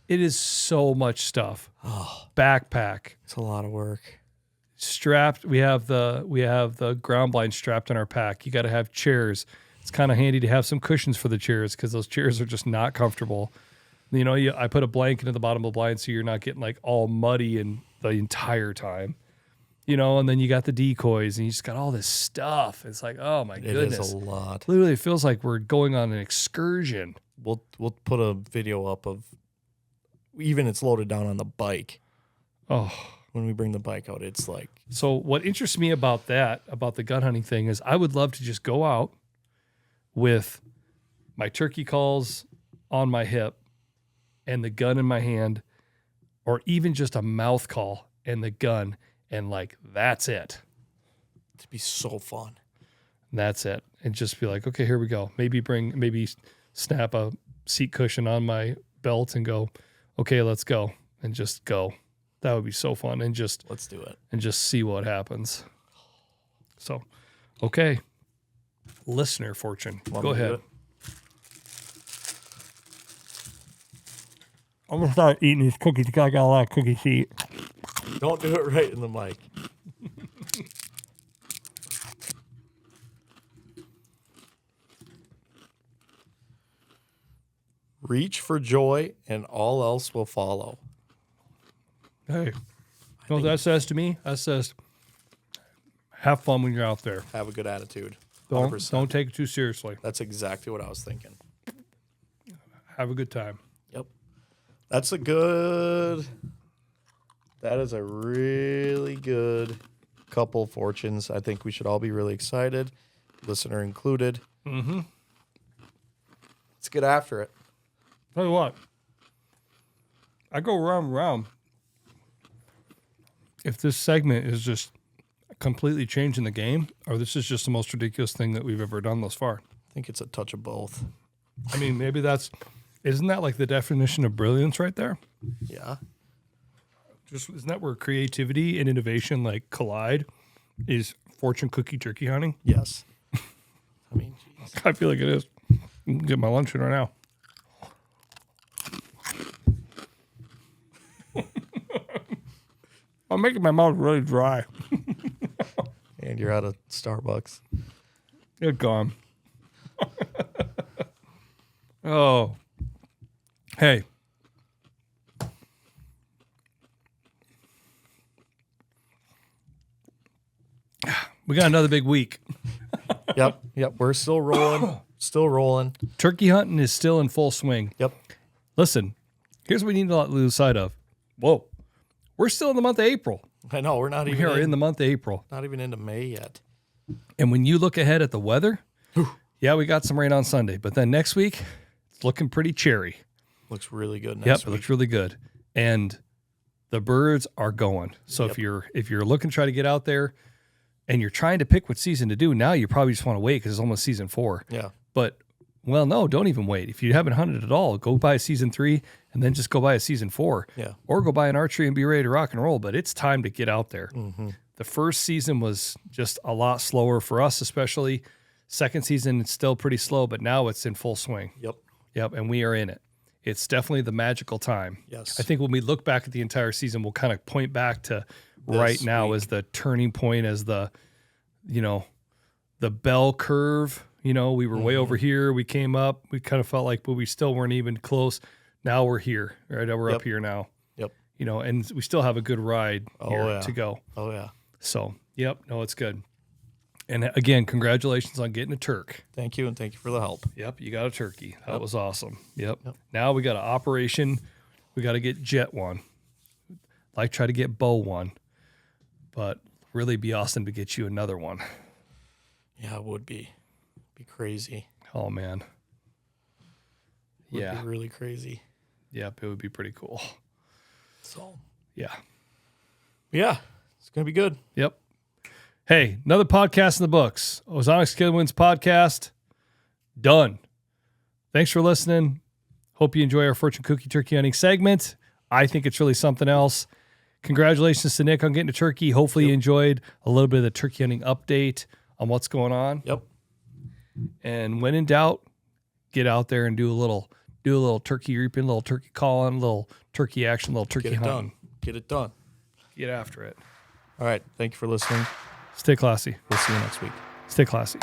it is so much stuff. Oh, backpack. It's a lot of work. Strapped. We have the ground blind strapped in our pack. You got to have chairs. It's kind of handy to have some cushions for the chairs because those chairs are just not comfortable. You know, I put a blanket in the bottom of the blind so you're not getting like all muddy and the entire time. You know, and then you got the decoys and you just got all this stuff. It's like, oh my goodness. It is a lot. Literally, it feels like we're going on an excursion. We'll put a video up of even it's loaded down on the bike. Oh. When we bring the bike out, it's like. So what interests me about the gun hunting thing is I would love to just go out with my turkey calls on my hip and the gun in my hand, or even just a mouth call and the gun, and like, that's it. It'd be so fun. And that's it. And just be like, okay, here we go. Maybe snap a seat cushion on my belt and go, okay, let's go. And just go. That would be so fun. And just let's do it. And just see what happens. So, okay. Listener fortune. Go ahead. I'm going to start eating these cookies because I got a lot of cookies to eat. Don't do it right in the mic. Reach for joy and all else will follow. Hey, you know what that says to me? That says, have fun when you're out there. Have a good attitude. Don't take it too seriously. That's exactly what I was thinking. Have a good time. Yep. That is a really good couple fortunes. I think we should all be really excited, listener included. Mm-hmm. Let's get after it. Tell you what, I go round and round. If this segment is just completely changing the game, or this is just the most ridiculous thing that we've ever done thus far. I think it's a touch of both. I mean, maybe that's Isn't that like the definition of brilliance right there? Yeah. Just isn't that where creativity and innovation like collide? Is fortune cookie turkey hunting? Yes. I mean, geez. I feel like it is. I'm gonna get my lunch in right now. I'm making my mouth really dry. And you're out of Starbucks. It's gone. Oh. Hey. We got another big week. Yep. We're still rolling. Still rolling. Turkey hunting is still in full swing. Yep. Listen, here's what we need to lose sight of. Whoa. We're still in the month of April. I know we're not We even are in the month of April. not even into May yet. And when you look ahead at the weather, yeah, we got some rain on Sunday, but then next week, it's looking pretty cherry. Looks really good next Yep, week. it looks really good. And the birds are going. So Yep. if you're looking to try to get out there and you're trying to pick what season to do, now you probably just want to wait because it's almost season 4. Yeah. But well, no, don't even wait. If you haven't hunted at all, go buy a season 3 and then just go buy a season 4. Yeah. Or go buy an archery and be ready to rock and roll. But it's time to get out there. Mm-hmm. The first season was just a lot slower for us, especially. Second season, it's still pretty slow, but now it's in full swing. Yep. And we are in it. It's definitely the magical time. Yes. I think when we look back at the entire season, we'll kind of point back to right now week. as the turning point, as the bell curve. We were way over here. We came up. We kind of felt like, but we still weren't even close. Now we're here. Right? We're up here now. Yep. And we still have a good ride here to go. Oh, yeah. So, no, it's good. And again, congratulations on getting a turk. Thank you, and thank you for the help. Yep, you got a turkey. That was awesome. Yep. Now we got an operation. We got to get Jet one. Like try to get Bo one. But really be awesome to get you another one. Yeah, it would be. Be crazy. Oh, man. Would be really crazy. Yep, it would be pretty cool. So, yeah. It's going to be good. Yep. Hey, another podcast in the books. Ozonics Killerwinds podcast. Done. Thanks for listening. Hope you enjoy our fortune cookie turkey hunting segment. I think it's really something else. Congratulations to Nick on getting a turkey. Hopefully you enjoyed a little bit of the turkey hunting update on what's going on. Yep. And when in doubt, get out there and do a little turkey reaping, a little turkey calling, a little turkey action, a little turkey hunting. Get it done. Get after it. All right. Thank you for listening. Stay classy. We'll see you next week. Stay classy.